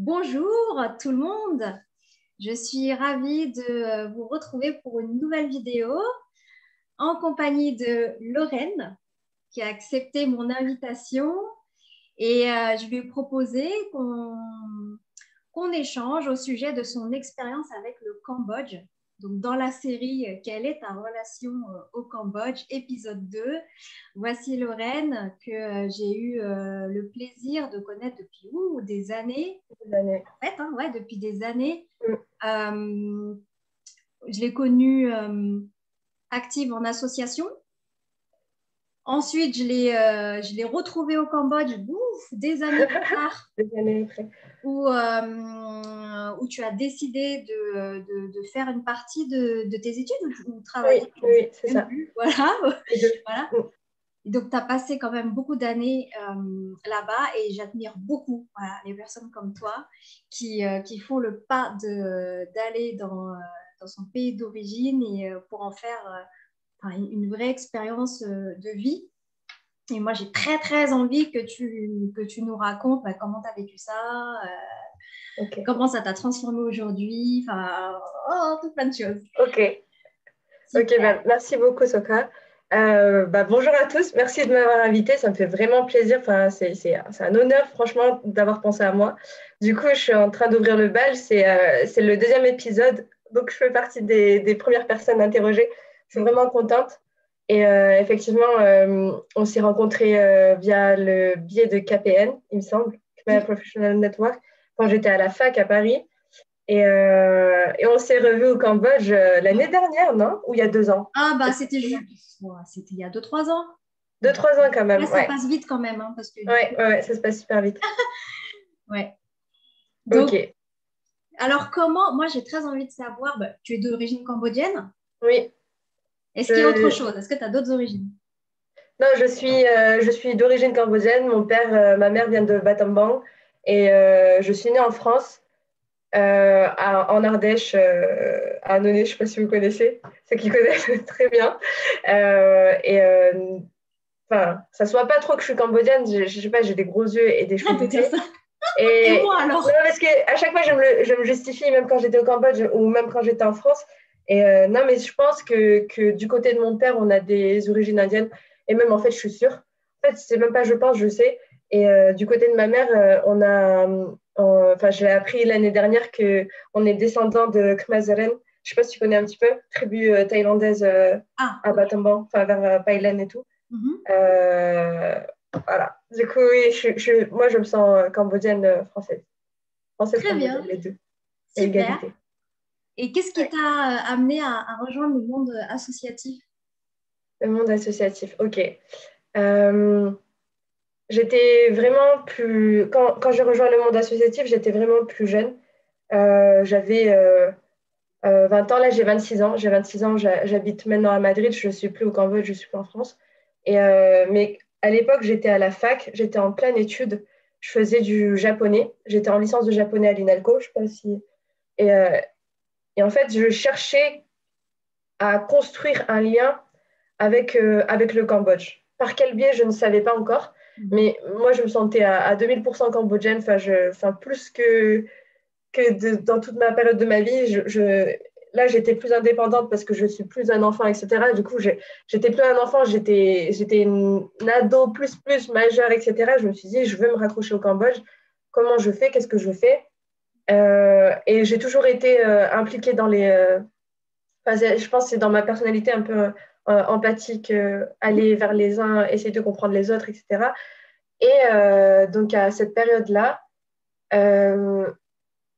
Bonjour tout le monde, je suis ravie de vous retrouver pour une nouvelle vidéo en compagnie de Lorraine qui a accepté mon invitation et je lui ai proposé qu'on échange au sujet de son expérience avec le Cambodge. Donc, dans la série Quelle est ta relation au Cambodge, épisode 2, voici Lorraine que j'ai eu le plaisir de connaître depuis des années. En fait, hein, ouais, depuis des années. Je l'ai connue active en association. Ensuite, je l'ai retrouvée au Cambodge, des années plus tard. Des années après. Où tu as décidé de faire une partie de tes études ou travailler. Oui, c'est ça. Voilà. Voilà. Donc, tu as passé quand même beaucoup d'années là-bas et j'admire beaucoup les personnes comme toi qui font le pas d'aller dans son pays d'origine et pour en faire une vraie expérience de vie. Et moi, j'ai très, très envie que tu nous racontes comment tu as vécu ça, comment ça t'a transformé aujourd'hui, tout plein de choses. Ok, merci beaucoup, Soka. Bonjour à tous, merci de m'avoir invitée, ça me fait vraiment plaisir. C'est un honneur, franchement, d'avoir pensé à moi. Du coup, je suis en train d'ouvrir le bal, c'est le deuxième épisode, donc je fais partie des premières personnes interrogées. Je suis vraiment contente. Et effectivement, on s'est rencontrés via le biais de KPN, il me semble, Khmer Professional Network, quand j'étais à la fac à Paris. Et on s'est revus au Cambodge l'année dernière, non? Ou il y a 2 ans? C'était il y a 2-3 ans. 2-3 ans quand même. Ça passe vite quand même. Hein, parce que... ouais, ça se passe super vite. Ouais. Donc, ok. Alors, moi, j'ai très envie de savoir, tu es d'origine cambodgienne? Oui. Est-ce qu'il y a autre chose? Est-ce que tu as d'autres origines? Non, je suis d'origine cambodgienne. Ma mère vient de Battambang et je suis née en France. En Ardèche, à Annonay, je ne sais pas si vous connaissez, ceux qui connaissent très bien. Ça se voit pas trop que je suis camboddienne, je sais pas, j'ai des gros yeux et des cheveux bouclés. Et moi alors? Non, parce qu'à chaque fois, je me justifie, même quand j'étais au Cambodge ou même quand j'étais en France. Et non, mais je pense que du côté de mon père, on a des origines indiennes. Et même, en fait, je suis sûre. En fait, c'est même pas je pense, je sais. Et du côté de ma mère, je l'ai appris l'année dernière qu'on est descendant de Khmer Zeren. Je sais pas si tu connais un petit peu, tribu thaïlandaise à Battambang, vers Pailan et tout. Voilà. Du coup, oui, moi, je me sens cambodgienne française. Française Très cambodgienne, bien. les deux. Super. Égalité. Et qu'est-ce qui t'a amené à rejoindre le monde associatif? Le monde associatif, ok. J'étais vraiment plus... Quand j'ai rejoint le monde associatif, j'étais vraiment plus jeune. J'avais 20 ans, là j'ai 26 ans. J'ai 26 ans, j'habite maintenant à Madrid, je ne suis plus au Cambodge, je suis plus en France. Mais à l'époque, j'étais à la fac, j'étais en pleine étude, je faisais du japonais. J'étais en licence de japonais à l'INALCO, je ne sais pas si... Et, et en fait, je cherchais à construire un lien avec le Cambodge. Par quel biais, je ne savais pas encore. Mais moi, je me sentais à 2000% cambodgienne, plus dans toute ma période de ma vie. Là, j'étais plus indépendante parce que je suis plus un enfant, etc. Du coup, j'étais plus un enfant, j'étais une ado plus majeure, etc. Je me suis dit, je veux me raccrocher au Cambodge. Comment je fais? Qu'est-ce que je fais? Et j'ai toujours été impliquée dans je pense que c'est dans ma personnalité un peu empathique, aller vers les uns, essayer de comprendre les autres, etc. Et donc, à cette période-là,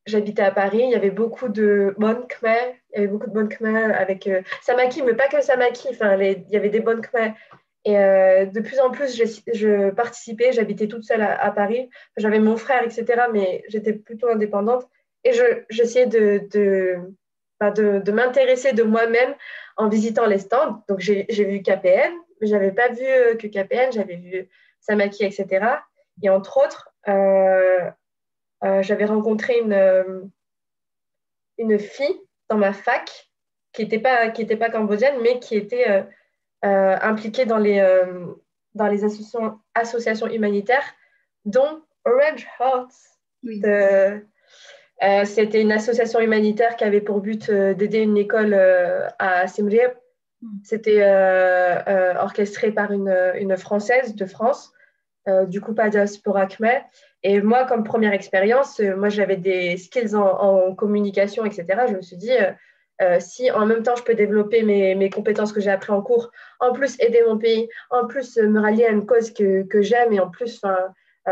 j'habitais à Paris, il y avait beaucoup de bonnes Khmer, il y avait beaucoup de bonnes Khmer avec Samaki, mais pas que Samaki, il y avait des bonnes Khmer. Et de plus en plus, je participais, j'habitais toute seule à Paris. J'avais mon frère, etc., mais j'étais plutôt indépendante. Et j'essayais de m'intéresser de moi-même en visitant les stands. Donc, j'ai vu KPN, mais je n'avais pas vu que KPN, j'avais vu Samaki, etc. Et entre autres, j'avais rencontré une fille dans ma fac qui était pas cambodgienne, mais qui était impliquée dans les associations humanitaires, dont Orange Hearts C'était une association humanitaire qui avait pour but d'aider une école à Siem Reap. C'était orchestré par une Française de France, du coup pas diaspora khmer. Et moi, comme première expérience, moi j'avais des skills en communication, etc. Je me suis dit, si en même temps je peux développer mes compétences que j'ai apprises en cours, en plus aider mon pays, en plus me rallier à une cause que j'aime et en plus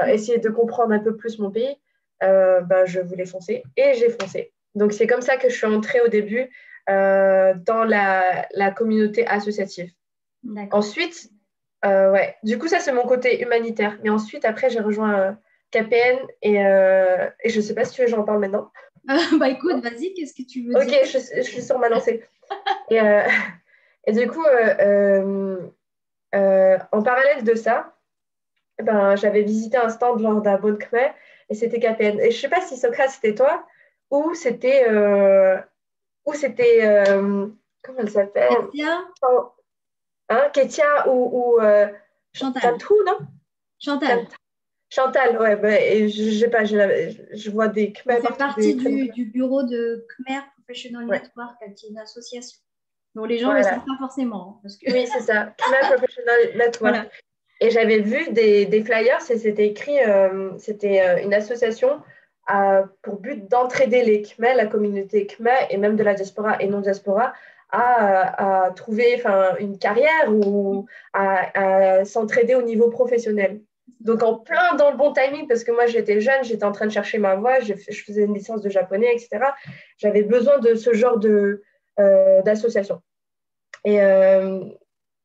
essayer de comprendre un peu plus mon pays, ben, je voulais foncer et j'ai foncé. Donc c'est comme ça que je suis entrée au début dans la communauté associative. D'accord. Ensuite, ouais, du coup, ça, c'est mon côté humanitaire. Mais ensuite, après, j'ai rejoint KPN et je ne sais pas si tu veux que j'en parle maintenant. Bah écoute, vas-y, qu'est-ce que tu veux Ok, dire? je suis sur ma lancée. Et, et du coup, en parallèle de ça, ben, j'avais visité un stand lors d'un bon Khmer et c'était KPN. Et je ne sais pas si Socrate, c'était toi ou c'était comment elle s'appelle? Katia, Hein, Ketia ou Chantal. Tantrou, non? Chantal. Chantal, ouais, bah, et je sais pas, je vois des On Khmer fait partout, partie des prénoms. du bureau de Khmer Professional Ouais, Network, qui est une association. Donc les gens ne le savent voilà. pas forcément, hein, parce que Oui, c'est ça, Khmer Professional Network. voilà. Et j'avais vu des flyers et c'était écrit, c'était une association pour but d'entraider les Khmer, la communauté Khmer et même de la diaspora et non diaspora, à trouver enfin, une carrière ou à s'entraider au niveau professionnel. Donc en plein dans le bon timing, parce que moi j'étais jeune, j'étais en train de chercher ma voie, je faisais une licence de japonais, etc. J'avais besoin de ce genre d'association. Et,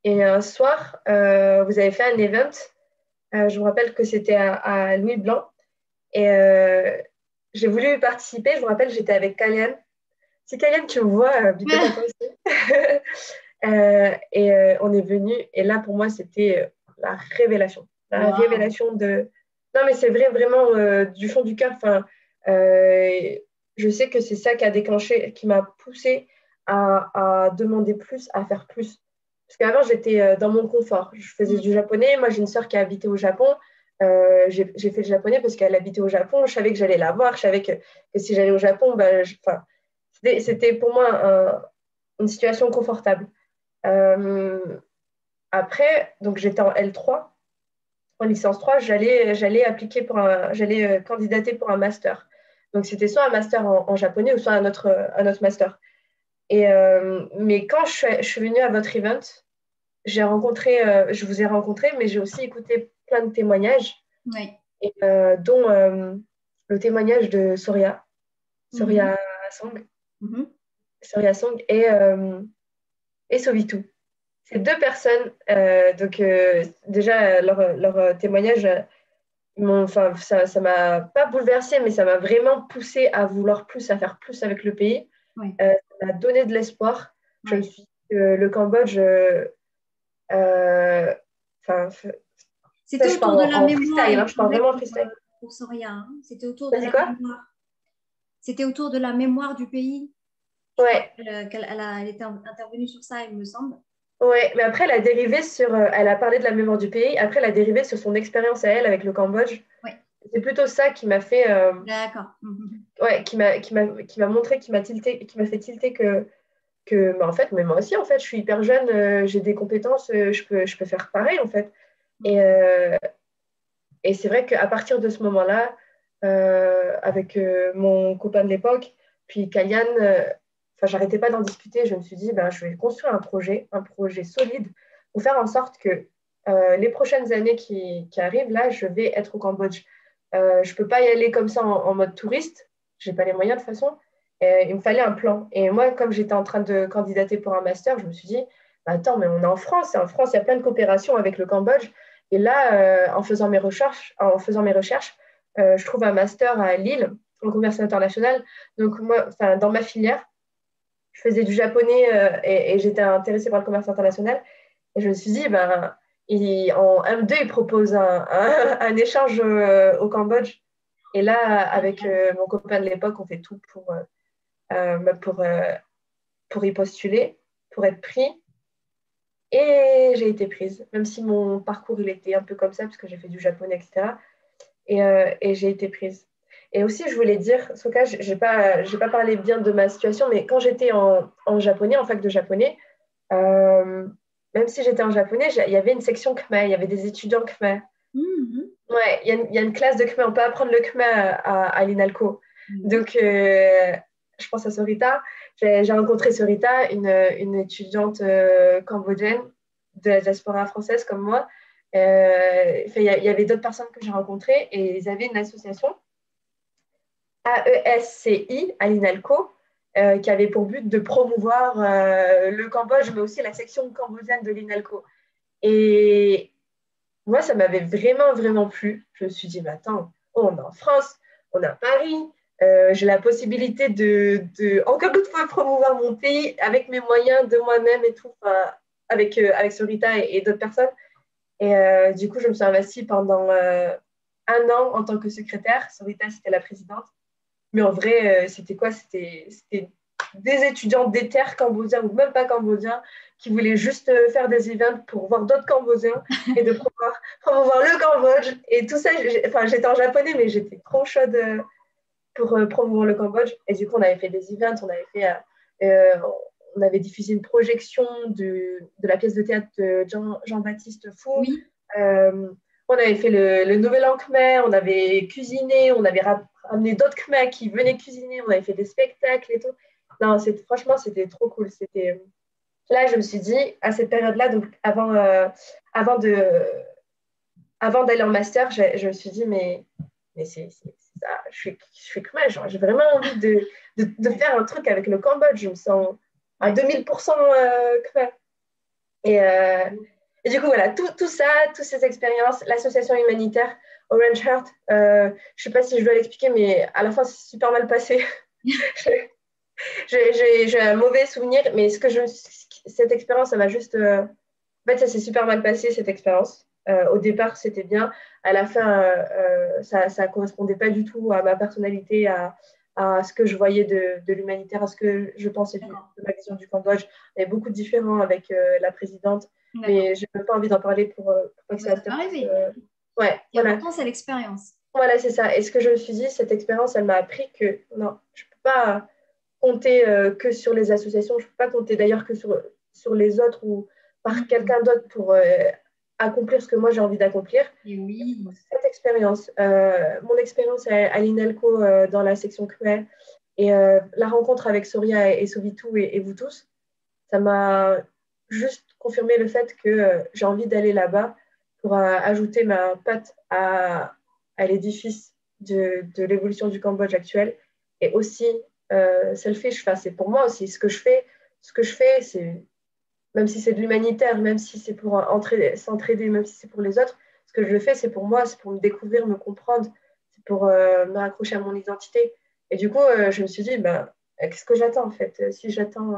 et un soir, vous avez fait un event. Je me rappelle que c'était à Louis Blanc. Et j'ai voulu participer. Je me rappelle, j'étais avec Kalian. Si Kalian, tu me vois, big up à toi aussi. On est venu. Et là, pour moi, c'était la révélation. La Waouh. révélation de. Non, mais c'est vrai, vraiment, du fond du cœur. Enfin, euh, je sais que c'est ça qui a déclenché, qui m'a poussée à demander plus, à faire plus. Parce qu'avant, j'étais dans mon confort. Je faisais Mm. du japonais. Moi, j'ai une sœur qui a habité au Japon. J'ai fait le japonais parce qu'elle habitait au Japon. Je savais que j'allais la voir. Je savais que si j'allais au Japon, ben, enfin, c'était pour moi une situation confortable. Euh, Après, donc j'étais en L3, en licence 3, j'allais candidater pour un master. Donc c'était soit un master en japonais ou soit un autre master. Mais quand je suis venue à votre event, je vous ai rencontré, mais j'ai aussi écouté plein de témoignages, Oui. dont le témoignage de Mhm. Soria Song, Mhm. Soria Song et Sovitou. Ces deux personnes, donc déjà leur témoignage, enfin, ça m'a pas bouleversée, mais ça m'a vraiment poussée à vouloir plus, à faire plus avec le pays. Oui. Ça m'a donné de l'espoir. Je me Oui. suis dit que le Cambodge, euh, enfin, C'était je autour parle de la en mémoire, freestyle, il hein, me je parle semblait, vraiment en freestyle. pour Soria, hein. C'était autour de T'as dit la quoi? mémoire. C'était autour de la mémoire du pays. Je crois Ouais, qu'elle était intervenue sur ça, il me semble. ouais, mais après, elle a dérivé elle a parlé de la mémoire du pays, après, elle a dérivé sur son expérience à elle avec le Cambodge. Oui. C'est plutôt ça qui m'a fait, D'accord. Mhm. ouais, qui m'a montré, qui m'a fait tilter bah, en fait, mais moi aussi, en fait, je suis hyper jeune, j'ai des compétences, je peux faire pareil, en fait. Et, Mhm. euh, et c'est vrai qu'à partir de ce moment-là, avec mon copain de l'époque, puis Kalian, enfin, j'arrêtais pas d'en discuter, je me suis dit, ben, je vais construire un projet solide, pour faire en sorte que les prochaines années qui arrivent, là, je vais être au Cambodge. Je ne peux pas y aller comme ça en mode touriste, je n'ai pas les moyens de toute façon. Il me fallait un plan. Et moi, comme j'étais en train de candidater pour un master, je me suis dit, bah, attends, mais on est en France, et en France, il y a plein de coopérations avec le Cambodge. Et là, en faisant mes recherches, je trouve un master à Lille en commerce international. Donc moi, enfin, dans ma filière, je faisais du japonais et j'étais intéressée par le commerce international. Et je me suis dit, ben, en M2, ils proposent un échange au Cambodge. Et là, avec mon copain de l'époque, on fait tout bah, pour y postuler, pour être pris. Et j'ai été prise, même si mon parcours il était un peu comme ça, parce que j'ai fait du japonais, etc. Et j'ai été prise. Et aussi, je voulais dire, en tout cas, j'ai pas parlé bien de ma situation, mais quand j'étais en japonais, en fac de japonais, euh, même si j'étais en japonais, il y avait une section Khmer, il y avait des étudiants Khmer. Mhm. Ouais, il y a une classe de Khmer, on peut apprendre le Khmer à l'INALCO. Mhm. Donc, je pense à Sorita. J'ai rencontré Sorita, une étudiante cambodgienne de la diaspora française comme moi. Enfin, il y avait d'autres personnes que j'ai rencontrées et ils avaient une association AESCI à l'INALCO qui avait pour but de promouvoir le Cambodge, mais aussi la section cambodgienne de l'INALCO. Et moi, ça m'avait vraiment, vraiment plu. Je me suis dit, mais attends, on est en France, on est à Paris, j'ai la possibilité encore une fois, promouvoir mon pays avec mes moyens de moi-même et tout, avec Sorita et d'autres personnes. Et du coup, je me suis investie pendant un an en tant que secrétaire. Sorita, c'était la présidente. Mais en vrai, c'était quoi? C'était des étudiants d'éther cambodgiens ou même pas cambodgiens qui voulaient juste faire des events pour voir d'autres Cambodgiens et de promouvoir le Cambodge. Et tout ça, enfin, j'étais en japonais, mais j'étais trop chaude pour promouvoir le Cambodge. Et du coup, on avait fait des events, euh, on avait diffusé une projection de la pièce de théâtre de Jean-Baptiste Fou. Oui. Euh, on avait fait le Nouvel An Khmer, on avait cuisiné, on avait ramené d'autres Khmer qui venaient cuisiner, on avait fait des spectacles et tout. Non, franchement, c'était trop cool. Là, je me suis dit, à cette période-là, donc avant de, avant d'aller en master, je me suis dit, mais c'est ça, je suis Khmer, genre, j'ai vraiment envie de faire un truc avec le Cambodge, je me sens à Ouais. 2000% Khmer. Et, euh, et du coup, voilà, tout ça, toutes ces expériences, l'association humanitaire Orange Heart, je sais pas si je dois l'expliquer, mais à la fin, c'est super mal passé. J'ai un mauvais souvenir, mais cette expérience, ça m'a juste. En fait, ça s'est super mal passé, cette expérience. Au départ, c'était bien. À la fin, ça ne correspondait pas du tout à ma personnalité, à ce que je voyais de l'humanitaire, à ce que je pensais D'accord. de ma vision du Cambodge. Il y avait beaucoup de différends avec la présidente, D'accord. mais je n'ai même pas envie d'en parler pour pas Ah que bah, ça ça se peut passe. arriver. Ouais, Ce qui est voilà. important, c'est l'expérience. Voilà, c'est ça. Et ce que je me suis dit, cette expérience, elle m'a appris que non, je ne peux pas compter que sur les associations, je ne peux pas compter d'ailleurs que sur les autres ou par Mhm. quelqu'un d'autre pour accomplir ce que moi j'ai envie d'accomplir. Et oui. Cette expérience, mon expérience à l'INALCO dans la section Khmer et la rencontre avec Soria et Sovitou et vous tous, ça m'a juste confirmé le fait que j'ai envie d'aller là-bas pour ajouter ma patte à l'édifice de l'évolution du Cambodge actuel et aussi selfish, enfin, c'est pour moi aussi ce que je fais, c'est même si c'est de l'humanitaire, même si c'est pour s'entraider, même si c'est pour les autres, ce que je fais, c'est pour moi, c'est pour me découvrir, me comprendre, c'est pour me raccrocher à mon identité. Et du coup, je me suis dit, bah, qu'est-ce que j'attends en fait? Si j'attends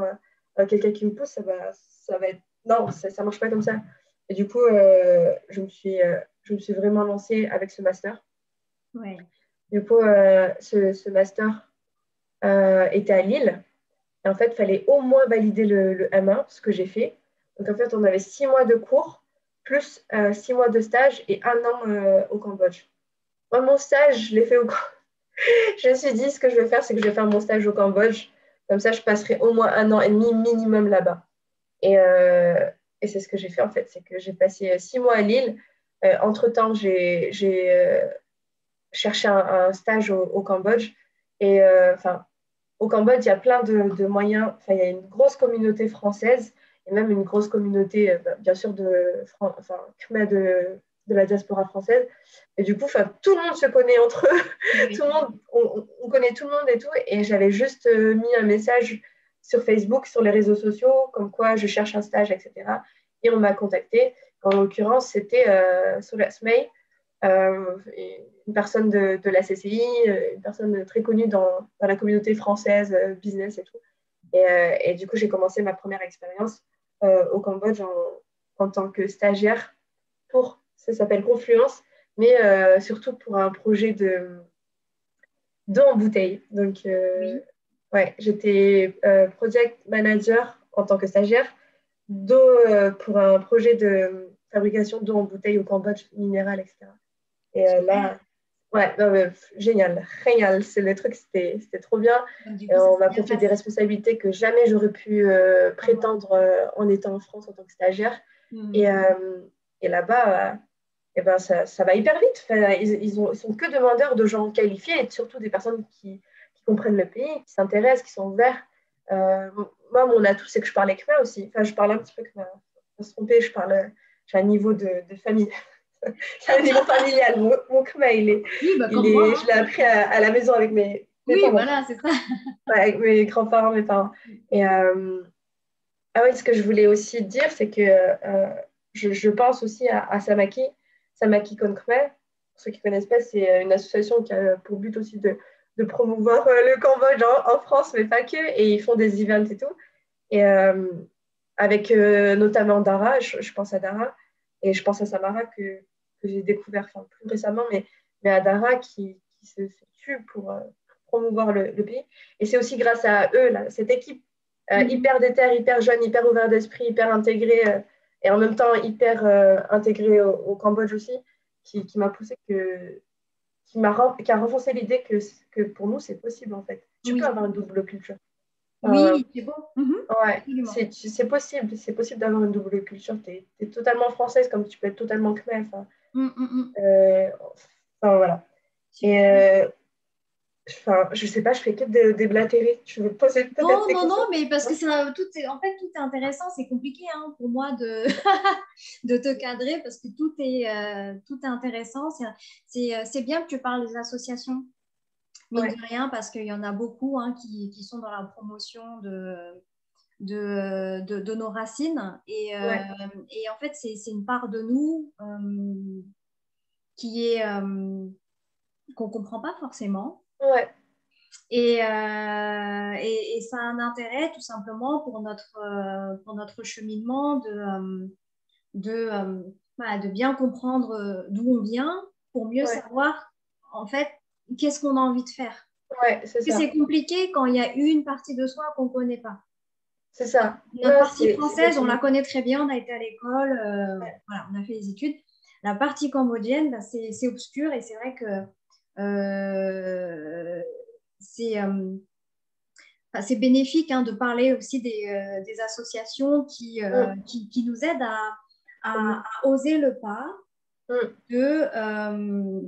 quelqu'un qui me pousse, ça va être. Non, ça ne marche pas comme ça. Et du coup, je me suis vraiment lancée avec ce master. Ouais. Du coup, ce master était à Lille. Et en fait, il fallait au moins valider le M1, ce que j'ai fait. Donc, en fait, on avait 6 mois de cours, plus 6 mois de stage et un an au Cambodge. Moi, mon stage, je l'ai fait au Cambodge. Je me suis dit, ce que je vais faire, c'est que je vais faire mon stage au Cambodge. Comme ça, je passerai au moins un an et demi minimum là-bas. Et, euh, et c'est ce que j'ai fait, en fait. C'est que j'ai passé 6 mois à Lille. Entre-temps, j'ai cherché un stage au Cambodge. Et enfin, au Cambodge, il y a plein de moyens. Enfin, il y a une grosse communauté française et même une grosse communauté, bien sûr, enfin, Khmer de la diaspora française. Et du coup, enfin, tout le monde se connaît entre eux. Tout Oui. le monde, on connaît tout le monde et tout. Et j'avais juste mis un message sur Facebook, sur les réseaux sociaux, comme quoi je cherche un stage, etc. Et on m'a contacté. En l'occurrence, c'était Solas May, une personne de la CCI, une personne très connue dans la communauté française, business et tout. Et du coup, j'ai commencé ma première expérience au Cambodge en tant que stagiaire ça s'appelle Confluence, mais surtout pour un projet d'eau en bouteille. Donc, Oui. ouais, j'étais project manager en tant que stagiaire d'eau pour un projet de fabrication d'eau en bouteille au Cambodge, minérale, etc. Et Super. là, Ouais, non, mais, génial, génial. C'est le truc, c'était trop bien. Donc, du coup, ça On s'est m'a bien confié des passé. responsabilités que jamais j'aurais pu Ah ouais. prétendre en étant en France en tant que stagiaire. Et, Mhm. euh, et là-bas, eh ben, ça va hyper vite. Enfin, ils sont que demandeurs de gens qualifiés et surtout des personnes qui comprennent le pays, qui s'intéressent, qui sont ouverts. Euh, Moi, mon atout, c'est que je parle khmer aussi. Enfin, je parle un petit peu khmer. Faut se tromper, j'ai un niveau de famille. J'ai un niveau familial. Mon khmer, Oui, bah, comme moi, je hein. l'ai appris à la maison avec mes Oui, parents. voilà, c'est ça. Ouais, avec mes grands-parents, mes parents. Et, ah oui, ce que je voulais aussi dire, c'est que je pense aussi à Samaki, Samaki Khmer. Pour ceux qui ne connaissent pas, c'est une association qui a pour but aussi de promouvoir le Cambodge en France, mais pas que. Et ils font des events et tout. Et avec notamment Dara, je pense à Dara, et je pense à Samara que j'ai découvert enfin, plus récemment, mais à Dara qui se tue pour promouvoir le pays. Et c'est aussi grâce à eux, là, cette équipe Mhm. hyper déter, hyper jeune, hyper ouvert d'esprit, hyper intégrée, et en même temps hyper intégrée au Cambodge aussi, qui m'a poussé qui a renforcé l'idée que pour nous, c'est possible en fait. Tu peux Oui, avoir une double culture. Euh, oui, c'est beau. Mhm. Ouais, Absolument. c'est possible d'avoir une double culture. T'es totalement française comme tu peux être totalement khmer. Mm, mm, mm. Euh, voilà. Et Super. enfin, je sais pas, je fais que déblatérer. Je vais poser peut-être Non, des non, non, questions. mais parce que en fait, tout est intéressant. C'est compliqué hein, pour moi de, de te cadrer parce que tout est intéressant. C'est bien que tu parles des associations, mine Ouais, de rien, parce qu'il y en a beaucoup hein, qui sont dans la promotion de nos racines. ouais, Et en fait, c'est une part de nous qui est qu'on ne comprend pas forcément. ouais. Et ça a un intérêt tout simplement pour notre cheminement voilà, de bien comprendre d'où on vient pour mieux Ouais, savoir en fait qu'est-ce qu'on a envie de faire. ouais, c'est Parce que ça. c'est compliqué quand il y a une partie de soi qu'on ne connaît pas. C'est ça. Notre Non, partie c'est française, on la exactement. connaît très bien, on a été à l'école, Ouais, voilà, on a fait les études. La partie cambodgienne, bah, c'est obscur et c'est vrai que euh, c'est enfin, c'est bénéfique hein, de parler aussi des associations mm, qui nous aident mm, à oser le pas mm, de, euh,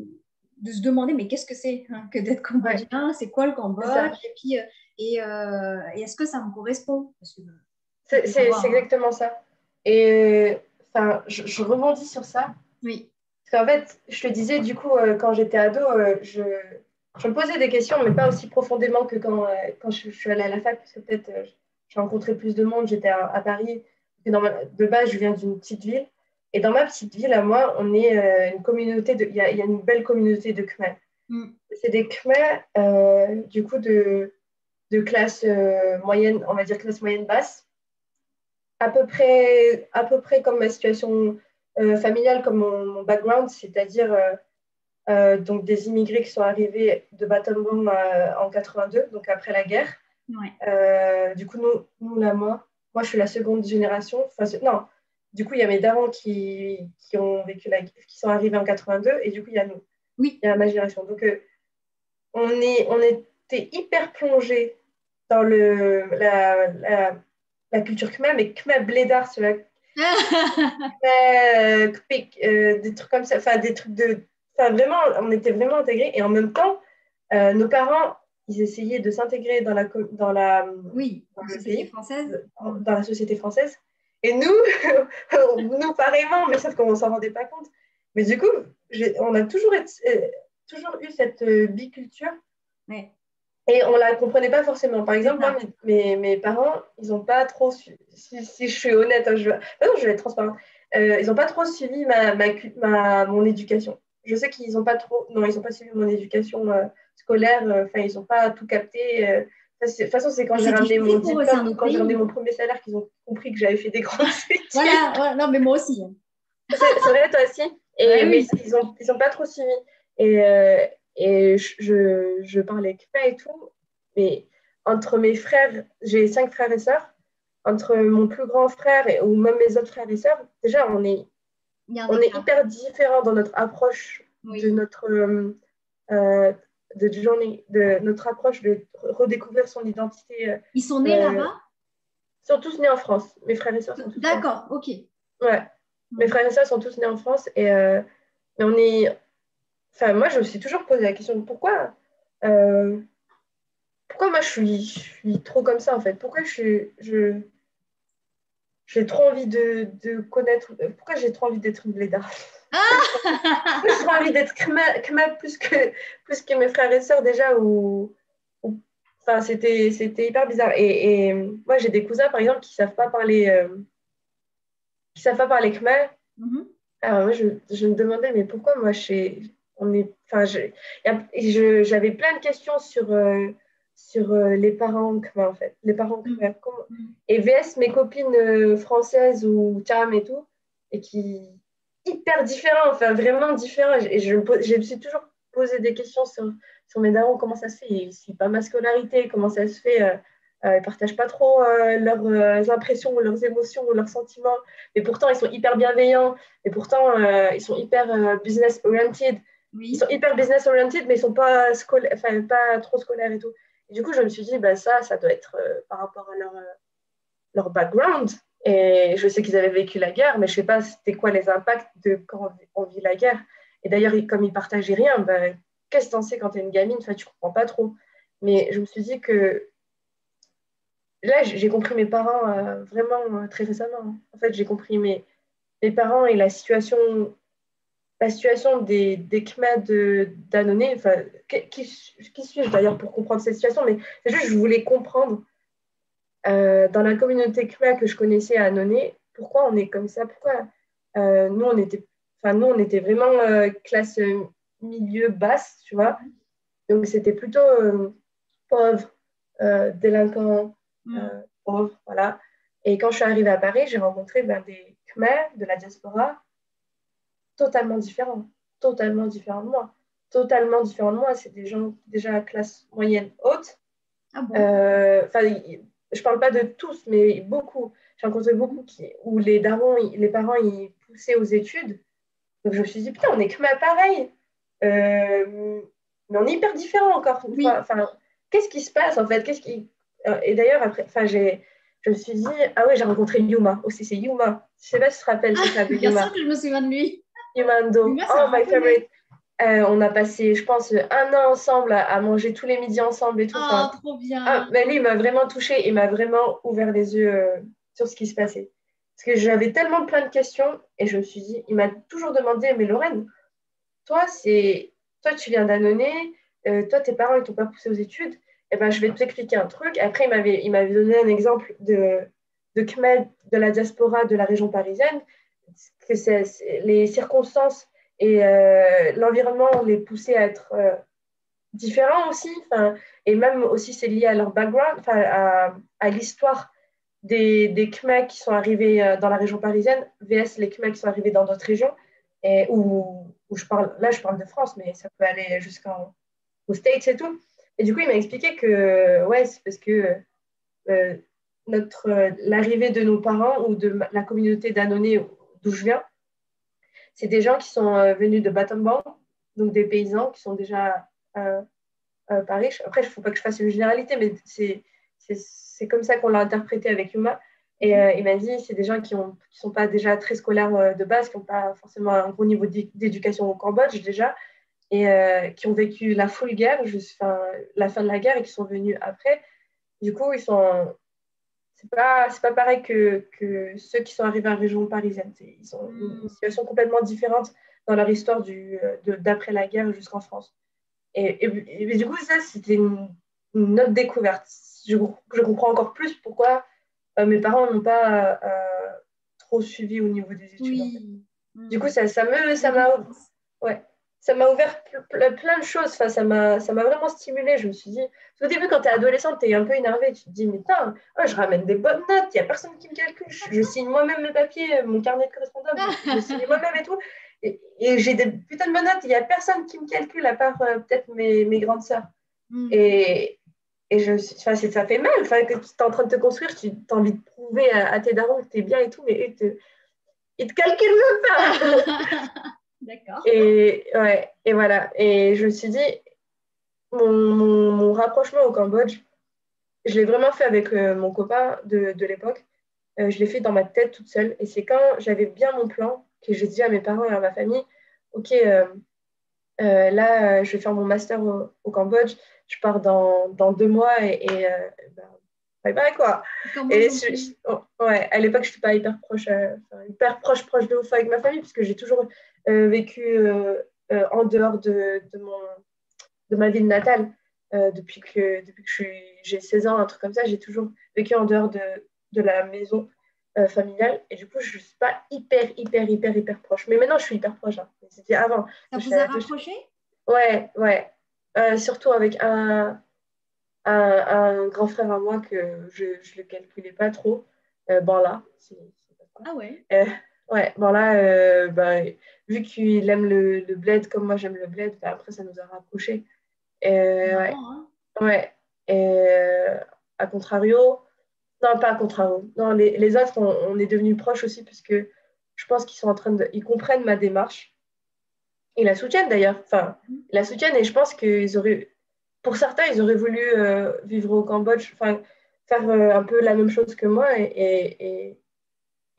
de se demander mais qu'est-ce que c'est hein, que d'être ouais, cambodgien, c'est quoi le c'est Cambodge ça. et puis et est-ce que ça me correspond? Parce que il peut y avoir C'est exactement ça. Et enfin, je rebondis sur ça. oui. Parce qu'en fait, je te disais, du coup, quand j'étais ado, je me posais des questions, mais pas aussi profondément que quand je suis allée à la fac, parce que peut-être j'ai rencontré plus de monde, j'étais à Paris. Et de base, je viens d'une petite ville. Et dans ma petite ville, à moi, on est une communauté il y a une belle communauté de Khmer. Mm. C'est des Khmer, du coup, de classe moyenne, on va dire classe moyenne basse à peu près comme ma situation familiale, comme mon background, c'est-à-dire donc des immigrés qui sont arrivés de Battambang en 82, donc après la guerre. Ouais. Du coup, nous là, moi, je suis la seconde génération. Enfin, non, du coup, il y a mes darons qui ont vécu qui sont arrivés en 82, et du coup, il y a nous, Oui. il y a ma génération. Donc, on était hyper plongés dans la culture khmer, mais khmer blédard, c'est la des trucs comme ça, enfin des trucs enfin vraiment, on était vraiment intégrés et en même temps, nos parents, ils essayaient de s'intégrer Oui, dans une le société pays, française. Mm. dans la société française. Et nous, nous pareillement, mais sauf qu'on s'en rendait pas compte. Mais du coup, on a toujours eu cette biculture Ouais, et on la comprenait pas forcément. Par c'est exemple, moi, ça. mes parents, ils ont pas trop si je suis honnête, hein, non, je vais être transparente. Ils n'ont pas trop suivi mon éducation. Je sais qu'ils n'ont pas trop, non, ils n'ont pas suivi mon éducation scolaire. Enfin, ils n'ont pas tout capté. De toute façon, c'est quand Mais j'ai c'est ramené mon difficile pour eux, c'est un diplôme ou autre quand j'ai ramené pays. mon premier salaire qu'ils ont compris que j'avais fait des grandes études. Voilà, voilà. Non, mais moi aussi. C'est vrai, toi aussi. Ouais, Mais oui. ils ont pas trop suivi. Et je parlais khmer et tout. Mais entre mes frères, j'ai 5 frères et sœurs. Entre mon plus grand frère ou même mes autres frères et sœurs, déjà, Il y a un on est écart. hyper différents dans notre approche de Oui. notre euh, de notre approche de redécouvrir son identité. Ils sont nés Euh, là-bas? Ils sont tous nés en France. Mes frères et sœurs sont tous nés en France. D'accord, ok. Ouais. Mes frères et sœurs sont tous nés en France. Mais on est. Enfin, moi, je me suis toujours posé la question de euh, pourquoi moi je suis trop comme ça en fait? Pourquoi j'ai trop envie de connaître. Pourquoi j'ai trop envie d'être une blédarde? Pourquoi j'ai trop envie d'être Khmer plus que mes frères et sœurs déjà enfin, c'était hyper bizarre. Et moi, j'ai des cousins par exemple qui savent pas parler Khmer. Mhm. Alors moi, je me demandais, mais pourquoi moi, on est, enfin, j'avais plein de questions sur les parents khmer, en fait. Les parents Mhm. khmer. Et VS, mes copines françaises ou Cham et tout, et qui hyper différents, enfin, vraiment différents. Et je me suis toujours posé des questions sur mes darons, comment ça se fait, ils suivent pas ma scolarité, comment ça se fait, ils partagent pas trop leurs impressions, ou leurs émotions, ou leurs sentiments, mais pourtant, ils sont hyper bienveillants. Et pourtant, ils sont hyper business oriented. Ils Oui. sont hyper business oriented, mais ils sont pas, enfin, pas trop scolaires et tout. Et du coup, je me suis dit, bah, ça doit être par rapport à leur background. Et je sais qu'ils avaient vécu la guerre, mais je sais pas c'était quoi les impacts de quand on vit la guerre. Et d'ailleurs, comme ils partageaient rien, bah, qu'est-ce que t'en sais quand t'es une gamine? Enfin, tu comprends pas trop. Mais je me suis dit que là, j'ai compris mes parents vraiment très récemment. En fait, j'ai compris mes parents et la situation des Khmers d'Annonay, enfin, qui suis-je d'ailleurs pour comprendre cette situation, mais c'est juste que je voulais comprendre dans la communauté Khmer que je connaissais à Annonay, pourquoi on est comme ça, pourquoi nous on était vraiment classe milieu basse, tu vois, donc c'était plutôt pauvre, délinquant, Mhm. pauvre, voilà. Et quand je suis arrivée à Paris, j'ai rencontré ben, des Khmers de la diaspora totalement différents, totalement différents de moi. Totalement différents de moi, c'est des gens déjà à classe moyenne haute. Ah bon? Enfin, je parle pas de tous, mais beaucoup. J'ai rencontré beaucoup où les darons, les parents, ils poussaient aux études. Donc je me suis dit, putain, on est que pareil. Mais on est hyper différents encore une fois. Oui. Enfin, qu'est-ce qui se passe en fait? Et d'ailleurs, après, enfin, je me suis dit, ah ouais, j'ai rencontré Yuma aussi, c'est Yuma. Je sais pas si tu te rappelles, c'est ça de Bien sûr Yuma. que je me souviens de lui. Yuma Ando. Lui, c'est Oh, un my japonais. favorite. On a passé, je pense, un an ensemble à manger tous les midis ensemble et tout. Ah, Enfin, trop bien. ah, mais lui, il m'a vraiment touchée et m'a vraiment ouvert les yeux sur ce qui se passait. Parce que j'avais tellement plein de questions et je me suis dit, il m'a toujours demandé, mais Lorraine, toi, toi tu viens d'Annonay, toi, tes parents, ils t'ont pas poussé aux études, eh ben, je vais t'expliquer un truc. Après, il m'avait donné un exemple de Khmer de la diaspora de la région parisienne, que les circonstances et l'environnement les poussaient à être différents aussi. Enfin, et même aussi, c'est lié à leur background, enfin, à l'histoire des Khmers qui sont arrivés dans la région parisienne, vs les Khmers qui sont arrivés dans d'autres régions. Et où je parle de France, mais ça peut aller jusqu'aux States et tout. Et du coup, il m'a expliqué que ouais, c'est parce que euh, l'arrivée de nos parents ou de la communauté d'Annonay d'où je viens, c'est des gens qui sont venus de Battambang, donc des paysans qui sont déjà euh, pas riches. Après, il ne faut pas que je fasse une généralité, mais c'est comme ça qu'on l'a interprété avec Yuma. Et il m'a dit, c'est des gens qui ne sont pas déjà très scolaires de base, qui n'ont pas forcément un gros niveau d'éducation au Cambodge déjà, et qui ont vécu la full guerre, la fin de la guerre, et qui sont venus après. Du coup, c'est pas pareil que ceux qui sont arrivés en région parisienne. Ils ont une Hmm. situation complètement différente dans leur histoire d'après la guerre jusqu'en France. Et du coup, ça, c'était une autre découverte. Je comprends encore plus pourquoi mes parents n'ont pas trop suivi au niveau des études, en fait. Oui. Du coup, Hmm. ça La m'a, différence. ouais, ça m'a ouvert plein de choses. Enfin, ça m'a vraiment stimulée. Je me suis dit, au début, quand tu es adolescente, tu es un peu énervée. Tu te dis, mais putain, oh, je ramène des bonnes notes, il n'y a personne qui me calcule. Je signe moi-même mes papiers, mon carnet de correspondance, je signe moi-même et tout. Et j'ai des putains de bonnes notes, il n'y a personne qui me calcule à part peut-être mes grandes sœurs. Hmm. Et, enfin, ça fait mal. Enfin, que tu es en train de te construire, tu as envie de prouver à tes darons que tu es bien et tout, mais ils te calculent même pas. D'accord. Et voilà. Et je me suis dit, mon rapprochement au Cambodge, je l'ai vraiment fait avec mon copain de l'époque. Je l'ai fait dans ma tête toute seule. Et c'est quand j'avais bien mon plan que j'ai dit à mes parents et à ma famille, OK, là, je vais faire mon master au Cambodge. Je pars dans 2 mois ben, bye bye quoi. Cambodge Et non plus. ouais, à l'époque, je n'étais pas hyper proche de ouf avec ma famille, parce que j'ai toujours vécu en dehors de ma ville natale. Depuis que j'ai 16 ans, un truc comme ça, j'ai toujours vécu en dehors de la maison familiale. Et du coup, je ne suis pas hyper proche. Mais maintenant, je suis hyper proche, hein. C'était avant. Ça Je vous a suis rapproché? Ouais, ouais. Surtout avec un grand frère à moi que je ne le calculais pas trop. Bon, là, c'est pas ça. Ah ouais. Ouais, bon, là, vu qu'il aime le bled comme moi j'aime le bled, après, ça nous a rapprochés. Ouais, Marrant, hein? ouais. Et à contrario, non, pas à contrario. Non, les autres, on est devenus proches aussi, parce que je pense qu'ils sont en train ils comprennent ma démarche. Ils la soutiennent d'ailleurs. Enfin, ils la soutiennent, et je pense qu'ils auraient, pour certains, ils auraient voulu vivre au Cambodge, enfin, faire un peu la même chose que moi.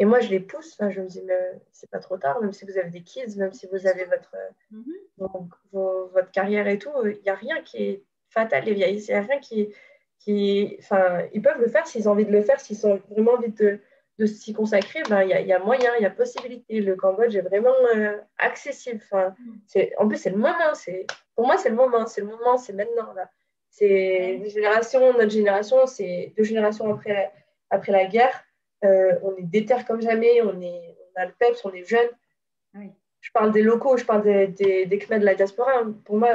Et moi, je les pousse. Enfin, je me dis, mais c'est pas trop tard, même si vous avez des kids, même si vous Bien avez sûr. Mhm. votre carrière et tout, il n'y a rien qui est fatal, les vieilles. Il n'y a rien enfin, ils peuvent le faire s'ils ont envie de le faire, s'ils ont vraiment envie de s'y consacrer, ben, il y a moyen, il y a possibilité. Le Cambodge est vraiment accessible. Enfin, en plus, c'est le moment. Pour moi, c'est le moment, c'est maintenant. Là. C'est Ouais. notre génération, c'est 2 générations après la guerre. On est déter comme jamais, on a le peps, on est jeunes. Oui. Je parle des locaux, je parle des Khmers de la diaspora, hein. Pour moi,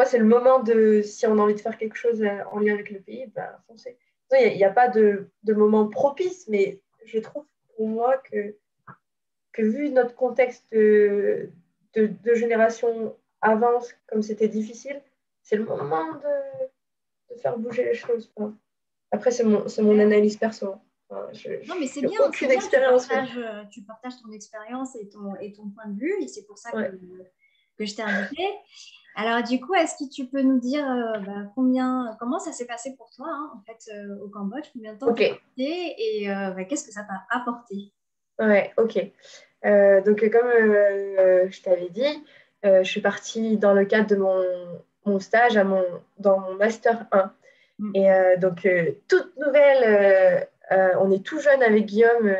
c'est le moment si on a envie de faire quelque chose en lien avec le pays, bah, foncez. Il n'y a pas de moment propice, mais je trouve pour moi que vu notre contexte de génération avance, comme c'était difficile, c'est le moment de faire bouger les choses. Enfin, après, c'est mon Ouais. analyse perso. Enfin, je Non, mais n'ai c'est aucune bien, expérience. Mais... tu partages ton expérience et ton point de vue, et c'est pour ça Ouais. que je t'ai invité. Alors, du coup, est-ce que tu peux nous dire comment ça s'est passé pour toi, hein, en fait, au Cambodge? Combien de temps Ok. tu es resté et qu'est-ce que ça t'a apporté? Ouais, ok. Donc, comme je t'avais dit, je suis partie dans le cadre de mon stage dans mon Master 1. Mm. Et donc, toute nouvelle, on est tout jeune avec Guillaume.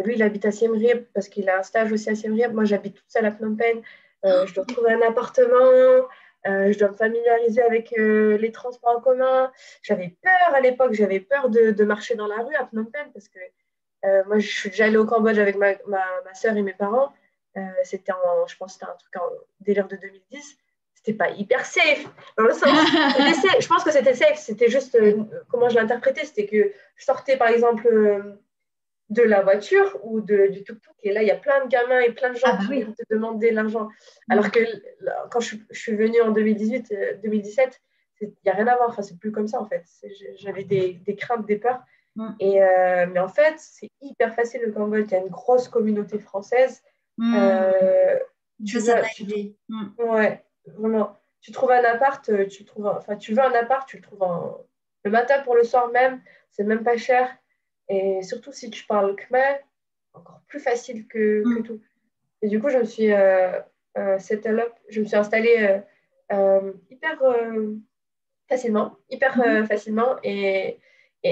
Lui, il habite à Siem Reap parce qu'il a un stage aussi à Siem Reap. Moi, j'habite toute seule à Phnom Penh. Je dois trouver un appartement. Je dois me familiariser avec les transports en commun. J'avais peur à l'époque, j'avais peur de marcher dans la rue à Phnom Penh, parce que moi, je suis déjà allée au Cambodge avec ma soeur et mes parents. Je pense que c'était un truc en délire de 2010. C'était pas hyper safe, dans le sens. C'était safe. Je pense que c'était safe. C'était juste comment je l'interprétais. C'était que je sortais, par exemple, de la voiture ou du tuk-tuk, et là, il y a plein de gamins et plein de Ah gens bah qui oui. viennent te demander de l'argent. Alors Mm. que quand je suis venue en 2018, 2017, il n'y a rien à voir. Enfin, c'est plus comme ça, en fait. J'avais des craintes, des peurs. Mm. Mais en fait, c'est hyper facile le Cambodge. Il y a une grosse communauté française. Mm. Euh, tu veux, Ça t'a tu, aidé. Mm. ouais, vraiment. Tu trouves un appart, enfin, tu veux un appart, tu le trouves le matin pour le soir même. C'est même pas cher. Et surtout si tu parles khmer, encore plus facile que Mm. tout. Et du coup, je me suis installée hyper Mhm. facilement, et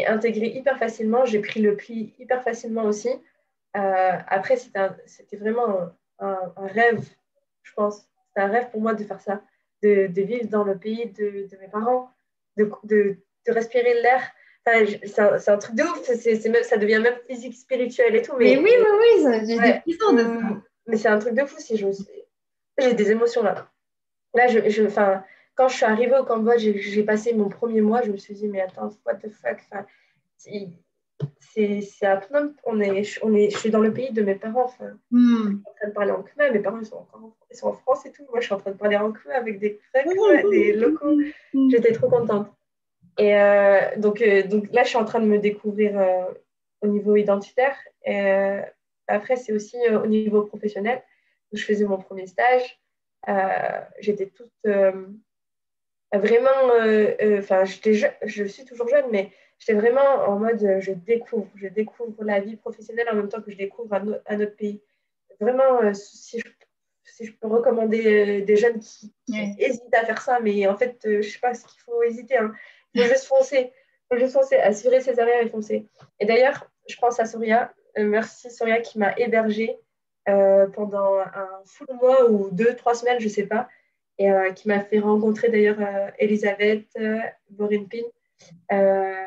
intégrée hyper facilement. J'ai pris le pli hyper facilement aussi. Après, c'était vraiment un rêve, je pense. C'était un rêve pour moi de faire ça, de vivre dans le pays de mes parents, de respirer l'air. Enfin, c'est un truc de ouf, ça devient même physique, spirituel et tout, Mais oui, mais oui, oui, j'ai des ouais. frissons de ça. Mais c'est un truc de fou. Si j'ai des émotions là. Là, enfin, quand je suis arrivée au Cambodge, j'ai passé mon premier mois, je me suis dit, mais attends, what the fuck? Enfin, c'est c'est à Phnom, je suis dans le pays de mes parents. Enfin, je Mm. suis en train de parler en khmer, mes parents ils sont en France et tout. Moi, je suis en train de parler en khmer avec des frères khmer, des locaux. Mm. J'étais trop contente. Et donc là, je suis en train de me découvrir au niveau identitaire. Et après, c'est aussi au niveau professionnel. où je faisais mon premier stage. J'étais toute vraiment, enfin, je suis toujours jeune, mais j'étais vraiment en mode je découvre la vie professionnelle en même temps que je découvre un autre pays. Vraiment, si je peux recommander des jeunes qui hésitent à faire ça, mais en fait, je sais pas ce qu'il faut hésiter. Hein. Il faut juste foncer. Il faut juste foncer, assurer ses arrières et foncer. Et d'ailleurs, je pense à Soria. Merci Soria qui m'a hébergée pendant un full mois ou 2, 3 semaines, je sais pas, et qui m'a fait rencontrer d'ailleurs Elisabeth Borinpin. Euh,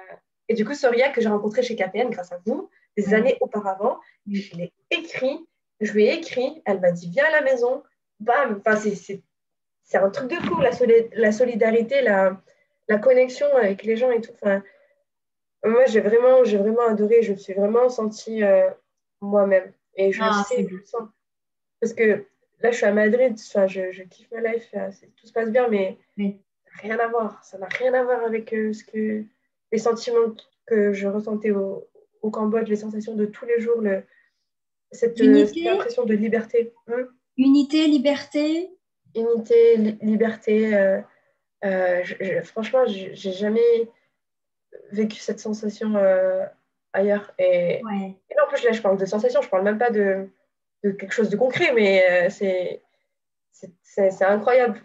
et du coup, Soria, que j'ai rencontrée chez KPN grâce à vous, des années auparavant, je l'ai écrit, je lui ai écrit, elle m'a dit viens à la maison, bam, enfin, c'est un truc de fou, la solidarité, la connexion avec les gens et tout. Enfin, moi, j'ai vraiment adoré, je me suis vraiment sentie moi-même. Et je le sais, je le sens. Parce que là, je suis à Madrid, enfin, je kiffe ma life, tout se passe bien, mais rien à voir. Ça n'a rien à voir avec les sentiments que je ressentais au Cambodge, les sensations de tous les jours, cette Unité, impression de liberté. unité, liberté. Unité, liberté. Franchement, j'ai jamais vécu cette sensation ailleurs. Et là, en plus, là, je parle de sensation, je parle même pas de quelque chose de concret, mais c'est incroyable.